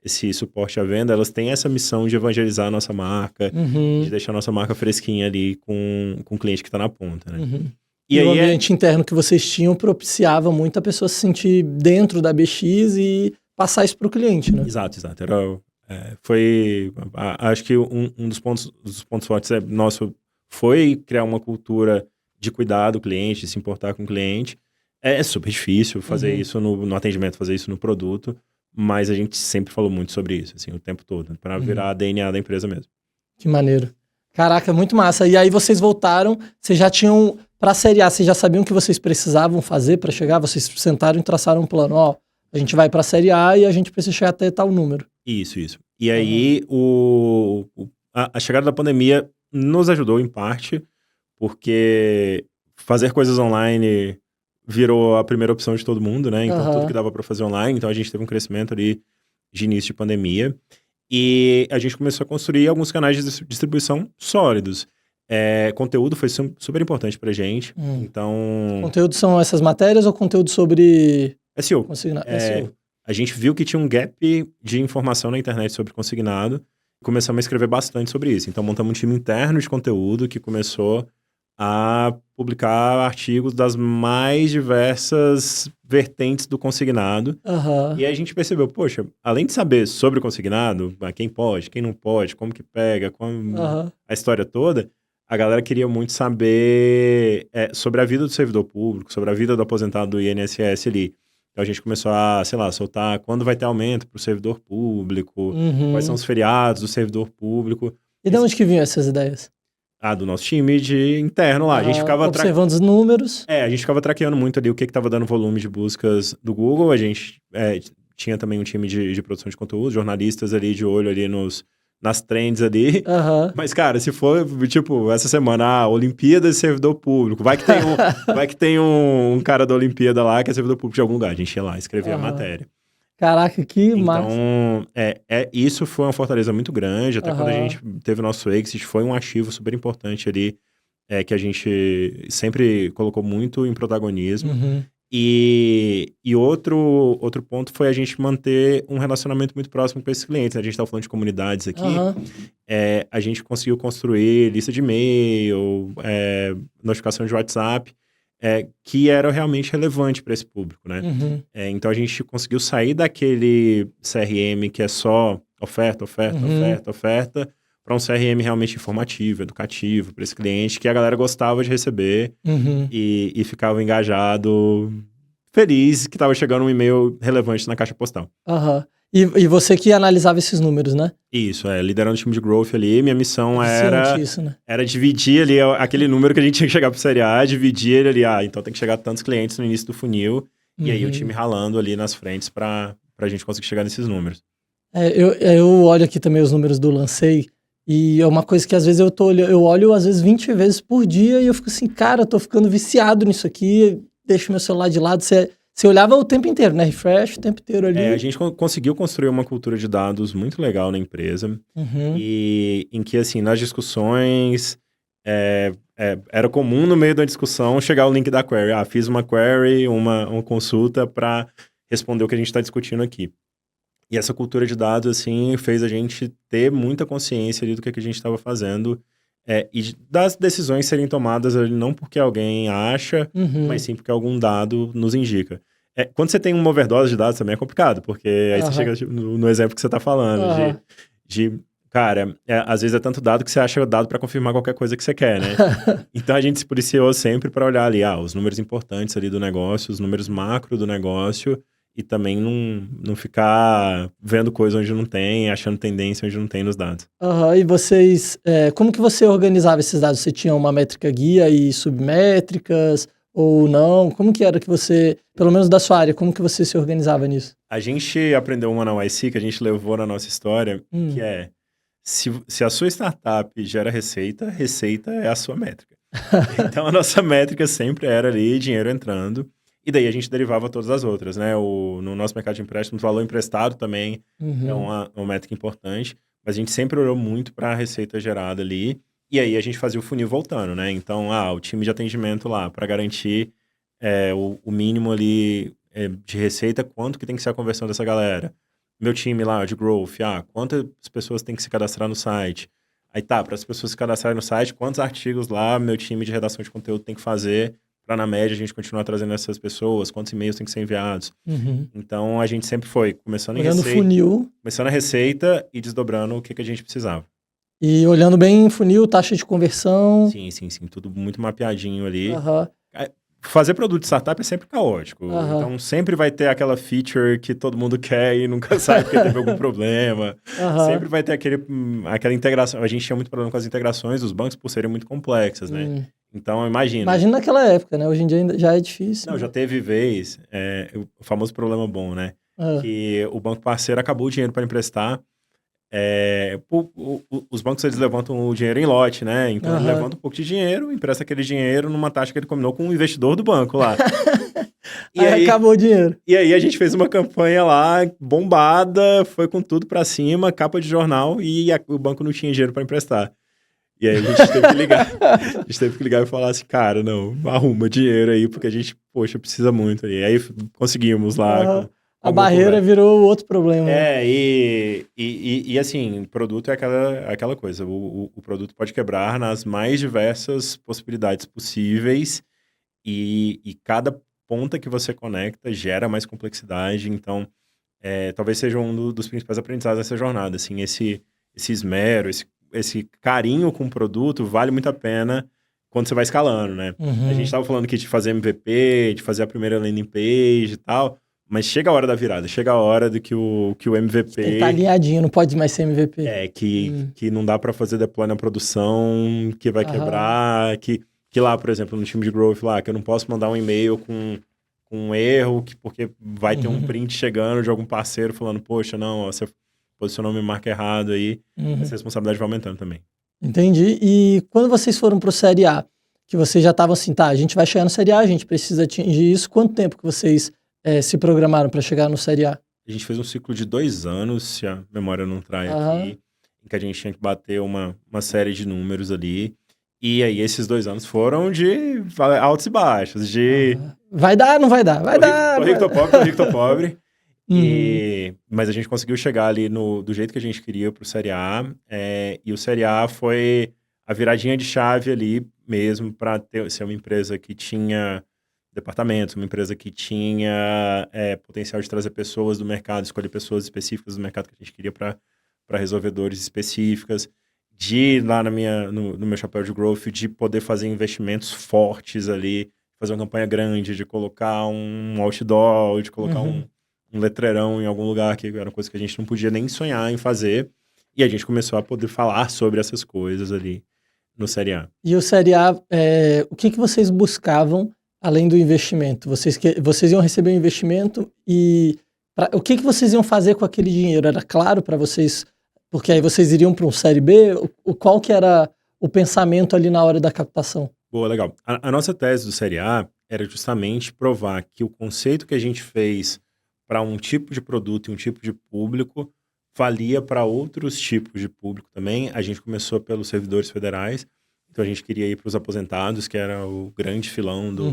esse suporte à venda, elas têm essa missão de evangelizar a nossa marca, de deixar a nossa marca fresquinha ali com o cliente que está na ponta, né? E aí, o ambiente interno que vocês tinham propiciava muito a pessoa se sentir dentro da BX e passar isso para o cliente, né? Exato. Acho que um dos pontos fortes nosso foi criar uma cultura de cuidar do cliente, de se importar com o cliente. É super difícil fazer isso no atendimento, fazer isso no produto, mas a gente sempre falou muito sobre isso, assim, o tempo todo, para virar a DNA da empresa mesmo. Que maneiro. Caraca, muito massa. E aí vocês voltaram, vocês já tinham, pra Série A, vocês já sabiam o que vocês precisavam fazer para chegar? Vocês sentaram e traçaram um plano, ó, a gente vai pra Série A e a gente precisa chegar até tal número. Isso. E aí, a chegada da pandemia nos ajudou em parte, porque fazer coisas online virou a primeira opção de todo mundo, né? Então, tudo que dava para fazer online. Então, a gente teve um crescimento ali de início de pandemia. E a gente começou a construir alguns canais de distribuição sólidos. Conteúdo foi super importante pra gente. Então... Conteúdo são essas matérias ou conteúdo sobre... SEO. SEO. A gente viu que tinha um gap de informação na internet sobre consignado. Começamos a escrever bastante sobre isso. Então, montamos um time interno de conteúdo que começou a publicar artigos das mais diversas vertentes do consignado. E aí a gente percebeu, poxa, além de saber sobre o consignado, quem pode, quem não pode, como que pega, a história toda, a galera queria muito saber sobre a vida do servidor público, sobre a vida do aposentado do INSS ali. Então a gente começou a, sei lá, soltar quando vai ter aumento para o servidor público, quais são os feriados do servidor público. E de onde que vinham essas ideias? Do nosso time de interno lá. A gente ficava observando os números. A gente ficava traqueando muito ali o que estava dando volume de buscas do Google. A gente tinha também um time de produção de conteúdo, jornalistas ali de olho ali nas trends ali. Mas, cara, se for, tipo, essa semana, Olimpíada de servidor público, vai que tem um cara da Olimpíada lá que é servidor público de algum lugar. A gente ia lá escrever a matéria. Caraca, que massa. Então, isso foi uma fortaleza muito grande. Até quando a gente teve o nosso exit, foi um ativo super importante ali, que a gente sempre colocou muito em protagonismo. E outro ponto foi a gente manter um relacionamento muito próximo com esses clientes. A gente estava falando de comunidades aqui. A gente conseguiu construir lista de e-mail, notificação de WhatsApp, que era realmente relevante para esse público, né? Então, a gente conseguiu sair daquele CRM que é só oferta, para um CRM realmente informativo, educativo, para esse cliente, que a galera gostava de receber e ficava engajado, feliz que estava chegando um e-mail relevante na caixa postal. E você que analisava esses números, né? Isso, liderando o time de growth ali, minha missão Isso, né? era dividir ali aquele número que a gente tinha que chegar para o Série A, dividir ele ali, então tem que chegar a tantos clientes no início do funil, e aí o time ralando ali nas frentes para a gente conseguir chegar nesses números. Eu olho aqui também os números do Lancei, e é uma coisa que às vezes eu olho às vezes 20 vezes por dia, e eu fico assim, cara, eu tô ficando viciado nisso aqui, deixo meu celular de lado, Você olhava o tempo inteiro, né? Refresh o tempo inteiro ali. A gente conseguiu construir uma cultura de dados muito legal na empresa. E em que, assim, nas discussões, era comum no meio da discussão chegar o link da query. Fiz uma query, uma consulta para responder o que a gente está discutindo aqui. E essa cultura de dados, assim, fez a gente ter muita consciência ali do que a gente estava fazendo. E das decisões serem tomadas ali não porque alguém acha, mas sim porque algum dado nos indica. Quando você tem uma overdose de dados também é complicado, porque aí você chega no exemplo que você está falando, cara, às vezes é tanto dado que você acha o dado para confirmar qualquer coisa que você quer, né? Então a gente se policiou sempre para olhar ali, os números importantes ali do negócio, os números macro do negócio, e também não ficar vendo coisa onde não tem, achando tendência onde não tem nos dados. E vocês, como que você organizava esses dados? Você tinha uma métrica guia e submétricas ou não? Como que era que você, pelo menos da sua área, como que você se organizava nisso? A gente aprendeu uma na YC que a gente levou na nossa história, que é, se a sua startup gera receita, receita é a sua métrica. Então a nossa métrica sempre era ali, dinheiro entrando. E daí a gente derivava todas as outras, né? No nosso mercado de empréstimos, o valor emprestado também é uma métrica importante. Mas a gente sempre olhou muito para a receita gerada ali. E aí a gente fazia o funil voltando, né? Então, o time de atendimento lá, para garantir o mínimo ali de receita, quanto que tem que ser a conversão dessa galera. Meu time lá de growth, quantas pessoas tem que se cadastrar no site. Aí para as pessoas se cadastrarem no site, quantos artigos lá meu time de redação de conteúdo tem que fazer para na média a gente continuar trazendo essas pessoas, quantos e-mails tem que ser enviados. Uhum. Então, a gente sempre foi começando Olhando o funil. começando a receita e desdobrando o que a gente precisava. E olhando bem em funil, taxa de conversão. Sim, tudo muito mapeadinho ali. Aham. Fazer produto de startup é sempre caótico. Aham. Então, sempre vai ter aquela feature que todo mundo quer e nunca sabe porque teve algum problema. Aham. Sempre vai ter aquela integração. A gente tinha muito problema com as integrações dos bancos por serem muito complexas, né? Então, imagina. Imagina naquela época, né? Hoje em dia ainda já é difícil. Não, já teve vez, o famoso problema bom, né? Que o banco parceiro acabou o dinheiro para emprestar. Os bancos, eles levantam o dinheiro em lote, né? Então, ele levanta um pouco de dinheiro, empresta aquele dinheiro numa taxa que ele combinou com o investidor do banco lá. E aí acabou o dinheiro. E aí, a gente fez uma campanha lá, bombada, foi com tudo para cima, capa de jornal, e o banco não tinha dinheiro para emprestar. E aí, a gente teve que ligar. A gente teve que ligar e falar assim, cara, não, arruma dinheiro aí, porque a gente, poxa, precisa muito. E aí, conseguimos lá... A barreira virou outro problema. E assim, produto é aquela coisa. O produto pode quebrar nas mais diversas possibilidades possíveis e cada ponta que você conecta gera mais complexidade. Então, talvez seja um dos principais aprendizados dessa jornada. Assim, esse esmero, esse carinho com o produto vale muito a pena quando você vai escalando, né? A gente estava falando aqui de fazer MVP, de fazer a primeira landing page e tal... Mas chega a hora da virada, chega a hora de que o MVP... Tem que estar alinhadinho, não pode mais ser MVP. Que não dá para fazer deploy na produção, que vai quebrar, que lá, por exemplo, no time de growth lá, que eu não posso mandar um e-mail com um erro, porque vai ter um print chegando de algum parceiro falando, poxa, não, você posicionou minha marca errado aí, essa responsabilidade vai aumentando também. Entendi. E quando vocês foram para o Série A, que vocês já estavam assim, tá, a gente vai chegar no Série A, a gente precisa atingir isso, quanto tempo que vocês... se programaram para chegar no Série A? A gente fez um ciclo de 2 anos, se a memória não trai aqui, em que a gente tinha que bater uma série de números ali. E aí, esses 2 anos foram de altos e baixos, de... Vai dar, não vai dar? Vai dar! Tô rico, tô pobre. Mas a gente conseguiu chegar ali do jeito que a gente queria pro Série A. E o Série A foi a viradinha de chave ali mesmo para ser uma empresa que tinha... departamentos, uma empresa que tinha potencial de trazer pessoas do mercado, escolher pessoas específicas do mercado que a gente queria para resolver dores específicas, de lá no meu chapéu de growth, de poder fazer investimentos fortes ali, fazer uma campanha grande, de colocar um outdoor, de colocar um letreirão em algum lugar, que era uma coisa que a gente não podia nem sonhar em fazer, e a gente começou a poder falar sobre essas coisas ali no Série A. E o Série A, o que vocês buscavam além do investimento? Vocês iam receber um investimento e o que vocês iam fazer com aquele dinheiro? Era claro para vocês? Porque aí vocês iriam para um Série B? Qual que era o pensamento ali na hora da captação? Boa, legal. A nossa tese do Série A era justamente provar que o conceito que a gente fez para um tipo de produto e um tipo de público valia para outros tipos de público também. A gente começou pelos servidores federais. Então, a gente queria ir para os aposentados, que era o grande filão do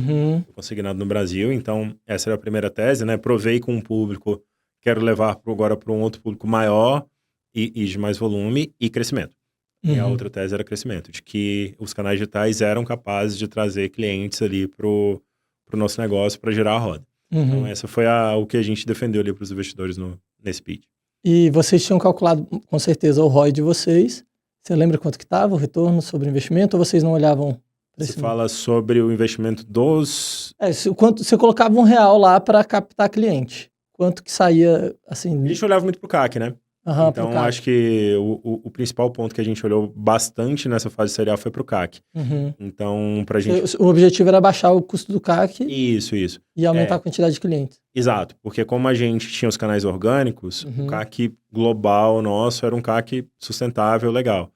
consignado no Brasil. Então, essa era a primeira tese, né? Provei com um público, quero levar agora para um outro público maior e de mais volume e crescimento. E a outra tese era crescimento, de que os canais digitais eram capazes de trazer clientes ali para o nosso negócio para girar a roda. Então, essa foi o que a gente defendeu ali para os investidores nesse pitch. E vocês tinham calculado, com certeza, o ROI de vocês. Você lembra quanto que estava o retorno sobre o investimento ou vocês não olhavam para Você fala sobre o investimento dos... Você colocava R$1 lá para captar cliente. Quanto que saía, assim... A gente olhava muito para o CAC, né? Então, acho que o principal ponto que a gente olhou bastante nessa fase serial foi para o CAC. Então, pra gente... O objetivo era baixar o custo do CAC. Isso. E aumentar a quantidade de clientes. Exato, porque como a gente tinha os canais orgânicos, o CAC global nosso era um CAC sustentável, legal.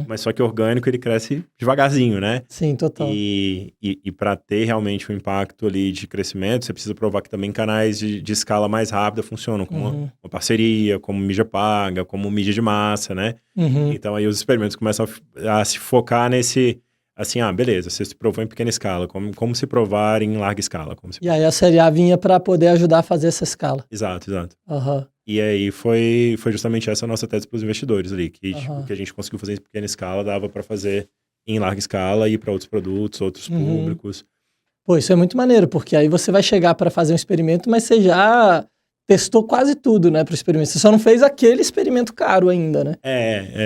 Mas só que orgânico, ele cresce devagarzinho, né? Sim, total. E para ter realmente um impacto ali de crescimento, você precisa provar que também canais de escala mais rápida funcionam, como uma parceria, como mídia paga, como mídia de massa, né? Então aí os experimentos começam a se focar nesse... Assim, beleza, você se provou em pequena escala, como se provar em larga escala. Aí a Série A vinha para poder ajudar a fazer essa escala. Exato. E aí foi justamente essa a nossa tese para os investidores ali, que o que a gente conseguiu fazer em pequena escala dava para fazer em larga escala e para outros produtos, outros públicos. Pô, isso é muito maneiro, porque aí você vai chegar para fazer um experimento, mas você já testou quase tudo, né, pro experimento. Você só não fez aquele experimento caro ainda, né?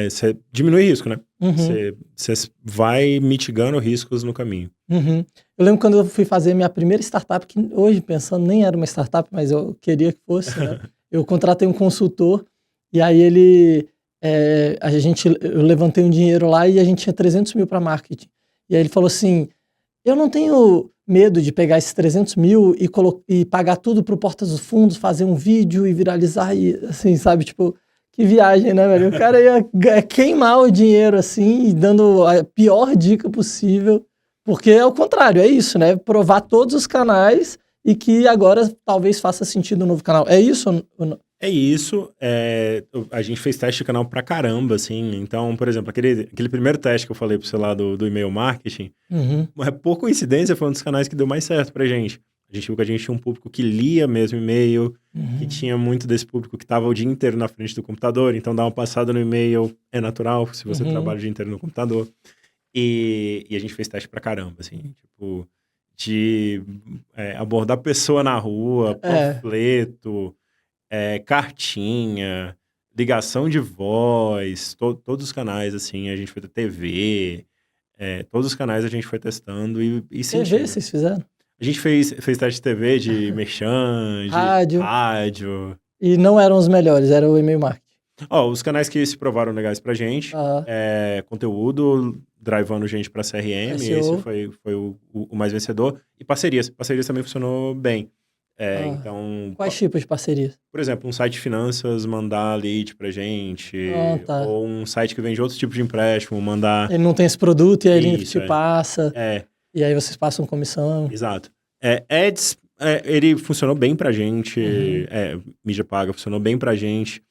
Você diminui risco, né? Uhum, Você vai mitigando riscos no caminho. uhum. Eu lembro quando eu fui fazer minha primeira startup, que hoje, pensando, nem era uma startup, mas eu queria que fosse, né? Eu contratei um consultor, e aí eu levantei um dinheiro lá e a gente tinha 300 mil para marketing. E aí ele falou assim, eu não tenho medo de pegar esses 300 mil e pagar tudo pro Porta dos Fundos, fazer um vídeo e viralizar, e assim, sabe? Tipo, que viagem, né, velho? O cara ia queimar o dinheiro, assim, e dando a pior dica possível, porque é o contrário, é isso, né? Provar todos os canais e que agora talvez faça sentido um novo canal. É isso ou não? É isso, a gente fez teste de canal pra caramba, assim. Então, por exemplo, aquele primeiro teste que eu falei pro você lá do e-mail marketing, Uhum, por coincidência, foi um dos canais que deu mais certo pra gente. A gente viu que a gente tinha um público que lia mesmo e-mail, que uhum, tinha muito desse público que estava o dia inteiro na frente do computador, então dar uma passada no e-mail é natural, se você uhum. trabalha o dia inteiro no computador. E a gente fez teste pra caramba, assim, tipo, de abordar pessoa na rua, É, panfleto, cartinha, ligação de voz, todos os canais, assim, a gente foi da TV, todos os canais a gente foi testando e TV sentindo. vocês fizeram? A gente fez teste de TV, de merchan, de Rádio. rádio. E não eram os melhores, era o e-mail marketing. Ó, os canais que se provaram legais pra gente, Ah, conteúdo, drivando gente pra CRM, esse SEO. foi o mais vencedor. E parcerias. Parcerias também funcionou bem. Ah, Então, quais tipos de parcerias? por exemplo, um site de finanças mandar lead pra Ah, gente, tá. ou um site que vende outros tipos de empréstimo, mandar Ele não tem esse produto e aí ele isso, te passa, é, e aí vocês passam comissão. exato. Ads, ele funcionou bem pra gente, Uhum, mídia paga funcionou bem pra gente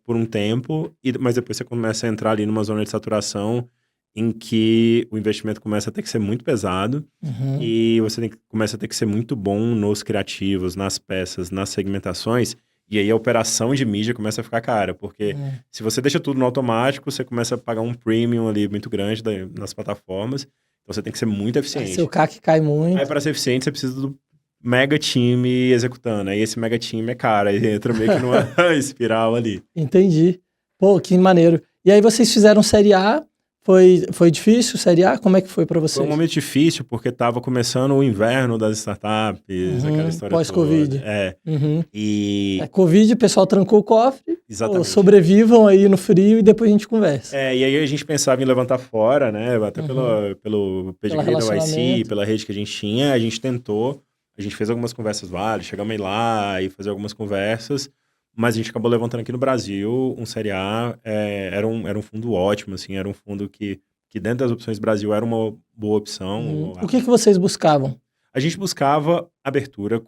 por um tempo, mas depois você começa a entrar ali numa zona de saturação em que o investimento começa a ter que ser muito pesado uhum. e você começa a ter que ser muito bom nos criativos, nas peças, nas segmentações, e aí a operação de mídia começa a ficar cara, porque Uhum. se você deixa tudo no automático, você começa a pagar um premium ali muito grande nas plataformas, então você tem que ser muito Aí seu eficiente. CAC cai Aí, muito. para ser eficiente, você precisa do mega time executando. Aí, esse mega time é caro. Aí entra meio que numa espiral ali. Entendi. Pô, que maneiro. E aí vocês fizeram série A, foi difícil série A? Como é que foi pra Foi um vocês? momento difícil, porque estava começando o inverno das startups, aquela Uhum, história toda. pós-Covid. Uhum. E... Covid, o pessoal trancou o cofre, pô, Exatamente. sobrevivam aí no frio e depois a gente conversa. E aí a gente pensava em levantar fora, né? Até Uhum. pelo Pelo pedigree da YC, relacionamento. pela rede que a gente tinha. A gente tentou, a gente fez algumas conversas válidas, chegamos a ir lá e fazer algumas conversas, mas a gente acabou levantando aqui no Brasil um Série A. Era um fundo ótimo, assim, era um fundo que dentro das opções Brasil era uma boa Uhum. opção. O que vocês buscavam? A gente buscava abertura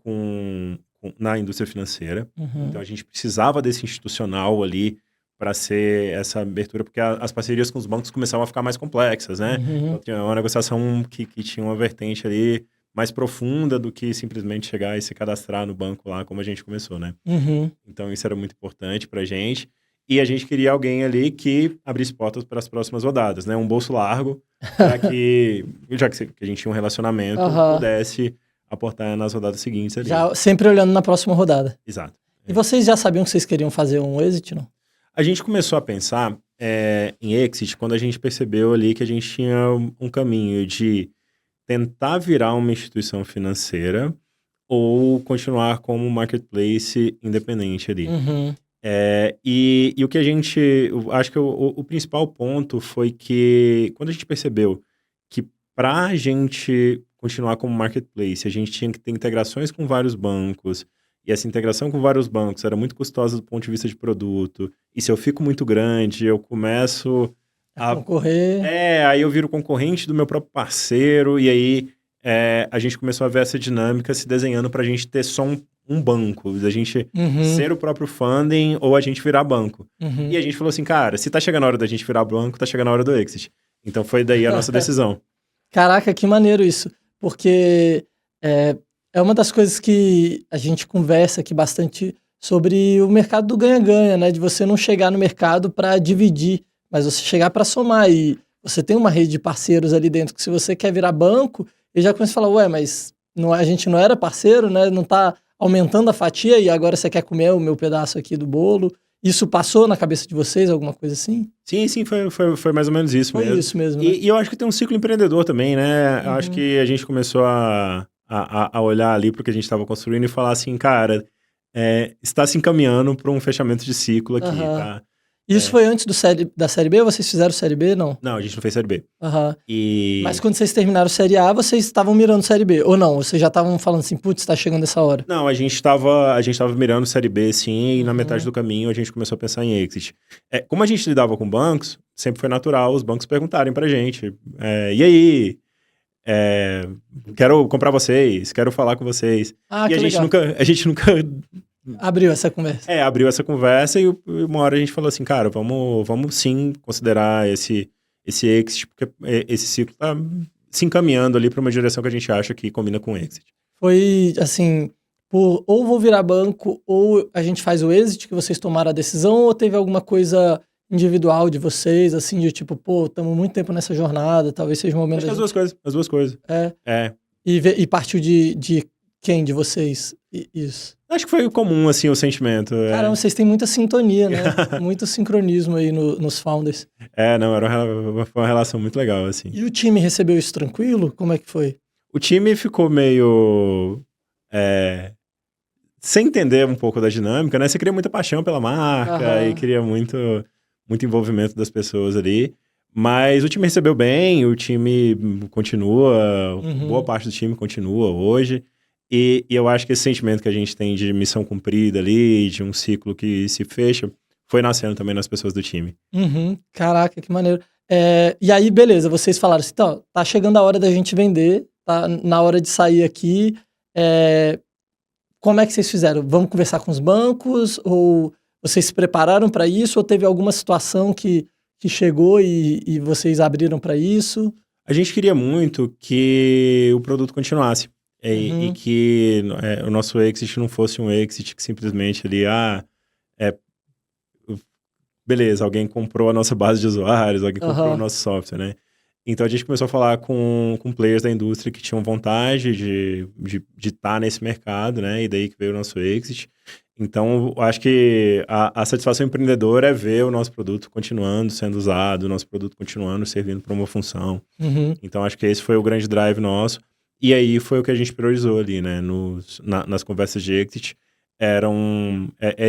na indústria financeira, então Uhum. a gente precisava desse institucional ali para ser essa abertura, porque as parcerias com os bancos começavam a ficar mais complexas, né? Então Uhum. tinha uma negociação que tinha uma vertente ali mais profunda do que simplesmente chegar e se cadastrar no banco lá, como a gente começou, né? Uhum. Então isso era muito importante para a gente. E a gente queria alguém ali que abrisse portas para as próximas rodadas, né? Um bolso largo, para que, já que a gente tinha um relacionamento, Aham. pudesse aportar nas rodadas seguintes ali. Já sempre olhando na próxima rodada. Exato. E vocês já sabiam que vocês queriam fazer um exit, não? A gente começou a pensar em exit quando a gente percebeu ali que a gente tinha um caminho de tentar virar uma instituição financeira ou continuar como marketplace independente ali. Uhum. E o que eu acho que o principal ponto foi que quando a gente percebeu que para a gente continuar como marketplace, a gente tinha que ter integrações com vários bancos, e essa integração com vários bancos era muito custosa do ponto de vista de produto, e se eu fico muito grande, eu começo A a... concorrer. Aí eu viro concorrente do meu próprio parceiro, e aí a gente começou a ver essa dinâmica se desenhando para a gente ter só um banco, da gente Uhum. ser o próprio funding ou a gente virar banco. E Uhum. a gente falou assim, cara, se tá chegando a hora da gente virar banco, tá chegando a hora do exit. Então foi daí a nossa decisão. Caraca, que maneiro isso. Porque é uma das coisas que a gente conversa aqui bastante sobre o mercado do ganha-ganha, né? De você não chegar no mercado para dividir, mas você chegar para somar. E você tem uma rede de parceiros ali dentro que se você quer virar banco, ele já começa a falar, ué, mas a gente não era parceiro, né? Não tá aumentando a fatia e agora você quer comer o meu pedaço aqui do bolo. Isso passou na cabeça de vocês, alguma coisa assim? Sim, foi mais ou menos isso Foi mesmo. isso mesmo, né? E eu acho que tem um ciclo empreendedor também, né? Eu acho que a gente começou a olhar ali para o que a gente estava construindo e falar assim, cara, está se encaminhando para um fechamento de ciclo aqui, tá? Isso foi antes da Série B ou vocês fizeram Série B? Não. Não, a gente não fez Série B. E... Mas quando vocês terminaram Série A, vocês estavam mirando Série B? Ou não? Vocês já estavam falando assim, putz, tá chegando essa hora? Não, a gente tava mirando Série B, sim, e na metade do caminho a gente começou a pensar em exit. Como a gente lidava com bancos, sempre foi natural os bancos perguntarem pra gente, e aí, quero comprar vocês, quero falar com vocês. E a gente nunca abriu essa conversa. Abriu essa conversa e uma hora a gente falou assim, cara, vamos sim considerar esse exit, porque esse ciclo tá se encaminhando ali para uma direção que a gente acha que combina com o exit. Foi, assim, ou vou virar banco, ou a gente faz o exit, que vocês tomaram a decisão, ou teve alguma coisa individual de vocês, assim, de tipo, pô, estamos muito tempo nessa jornada, talvez seja um momento... Acho que as duas coisas. E partiu de quem de vocês? Isso. Acho que foi comum, assim, o sentimento. Caramba, vocês têm muita sintonia, né? Muito sincronismo aí nos founders. Foi uma relação muito legal, assim. E o time recebeu isso tranquilo? Como é que foi? O time ficou meio... sem entender um pouco da dinâmica, né? Você cria muita paixão pela marca e cria muito envolvimento das pessoas ali. Mas o time recebeu bem, o time continua, boa parte do time continua hoje. E eu acho que esse sentimento que a gente tem de missão cumprida ali, de um ciclo que se fecha, foi nascendo também nas pessoas do time. Caraca, que maneiro. E aí, beleza, vocês falaram assim, tá chegando a hora da gente vender, tá na hora de sair aqui. Como é que vocês fizeram? Vamos conversar com os bancos? Ou vocês se prepararam para isso? Ou teve alguma situação que chegou e vocês abriram para isso? A gente queria muito que o produto continuasse. E que o nosso exit não fosse um exit que simplesmente ali, beleza, alguém comprou a nossa base de usuários, alguém comprou o nosso software, né? Então a gente começou a falar com players da indústria que tinham vontade de estar nesse mercado, né? E daí que veio o nosso exit. Então, acho que a satisfação empreendedora é ver o nosso produto continuando sendo usado, o nosso produto continuando servindo para uma função. Então, acho que esse foi o grande drive nosso. E aí foi o que a gente priorizou ali, né? Nas conversas de exit, era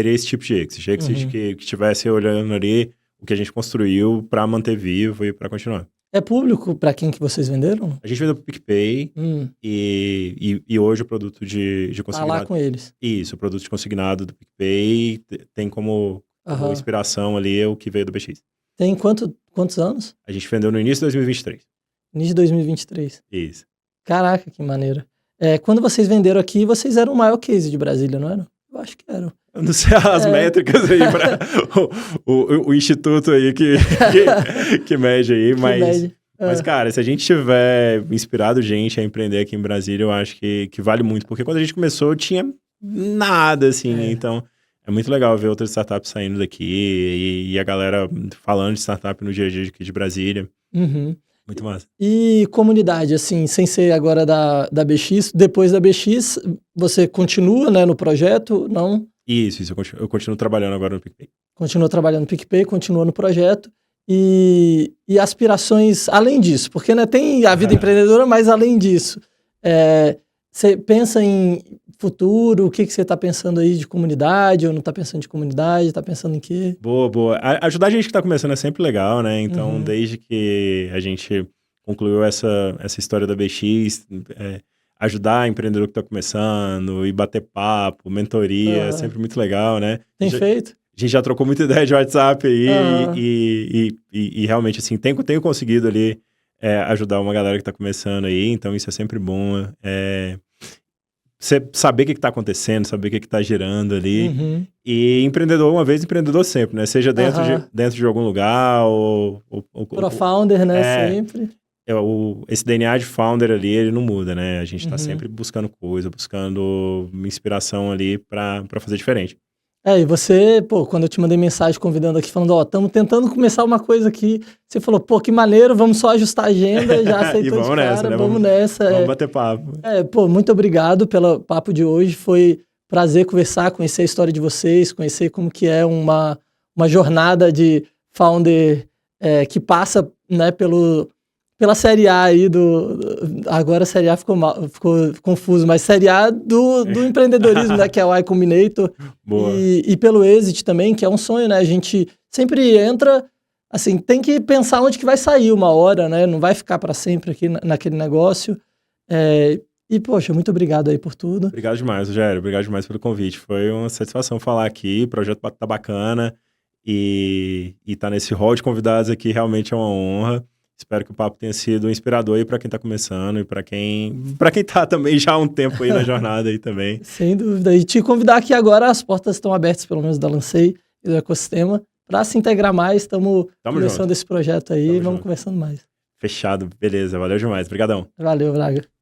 esse tipo de exit. Exit que estivesse olhando ali o que a gente construiu para manter vivo e para continuar. É público para quem que vocês venderam? A gente vendeu pro PicPay e hoje o produto de consignado... Tá lá com eles. Isso, o produto de consignado do PicPay tem como inspiração ali o que veio do BX. Tem quantos anos? A gente vendeu no início de 2023. Início de 2023. Isso. Caraca, que maneiro. Quando vocês venderam aqui, vocês eram o maior case de Brasília, não eram? Eu acho que eram. Eu não sei as métricas aí para o instituto aí que mede aí, mas, cara, se a gente tiver inspirado gente a empreender aqui em Brasília, eu acho que vale muito, porque quando a gente começou tinha nada, assim, então é muito legal ver outras startups saindo daqui e a galera falando de startup no dia a dia aqui de Brasília. Muito massa. E comunidade, assim, sem ser agora da BX, depois da BX, você continua, né, no projeto, não? Isso, eu continuo trabalhando agora no PicPay. Continua trabalhando no PicPay, continua no projeto. E aspirações além disso, porque né, tem a vida empreendedora, mas além disso, você pensa em futuro, o que você está pensando aí de comunidade, ou não está pensando de comunidade, está pensando em quê? Boa. Ajudar a gente que está começando é sempre legal, né? Então, desde que a gente concluiu essa história da BX, ajudar empreendedor que está começando e bater papo, mentoria, é sempre muito legal, né? Tem feito? A gente já trocou muita ideia de WhatsApp aí e realmente, assim, tenho conseguido ali ajudar uma galera que está começando aí, então isso é sempre bom. Você saber o que está acontecendo, saber o que está girando ali. E empreendedor uma vez, empreendedor sempre, né? Seja dentro de algum lugar ou Pro-founder, né? Sempre. Esse DNA de founder ali, ele não muda, né? A gente está sempre buscando coisa, buscando inspiração ali para fazer diferente. E você, pô, quando eu te mandei mensagem convidando aqui, falando, ó, estamos tentando começar uma coisa aqui, você falou, pô, que maneiro, vamos só ajustar a agenda, já aceitou de cara, né? Vamos nessa. Vamos bater papo. Pô, muito obrigado pelo papo de hoje, foi prazer conversar, conhecer a história de vocês, conhecer como que é uma jornada de founder que passa, né, pela Série A aí agora a Série A ficou confuso, mas Série A do empreendedorismo, né, que é o Y Combinator. Boa. E pelo Exit também, que é um sonho, né, a gente sempre entra, assim, tem que pensar onde que vai sair uma hora, né, não vai ficar para sempre aqui naquele negócio. E, poxa, muito obrigado aí por tudo. Obrigado demais, Rogério, obrigado demais pelo convite, foi uma satisfação falar aqui, o projeto tá bacana e tá nesse hall de convidados aqui realmente é uma honra. Espero que o papo tenha sido inspirador aí para quem tá começando e para quem tá também já há um tempo aí na jornada aí também. Sem dúvida. E te convidar aqui agora, as portas estão abertas, pelo menos da Lancei e do ecossistema, para se integrar mais. Estamos começando esse projeto aí, vamos conversando mais. Fechado, beleza. Valeu demais. Obrigadão. Valeu, Braga.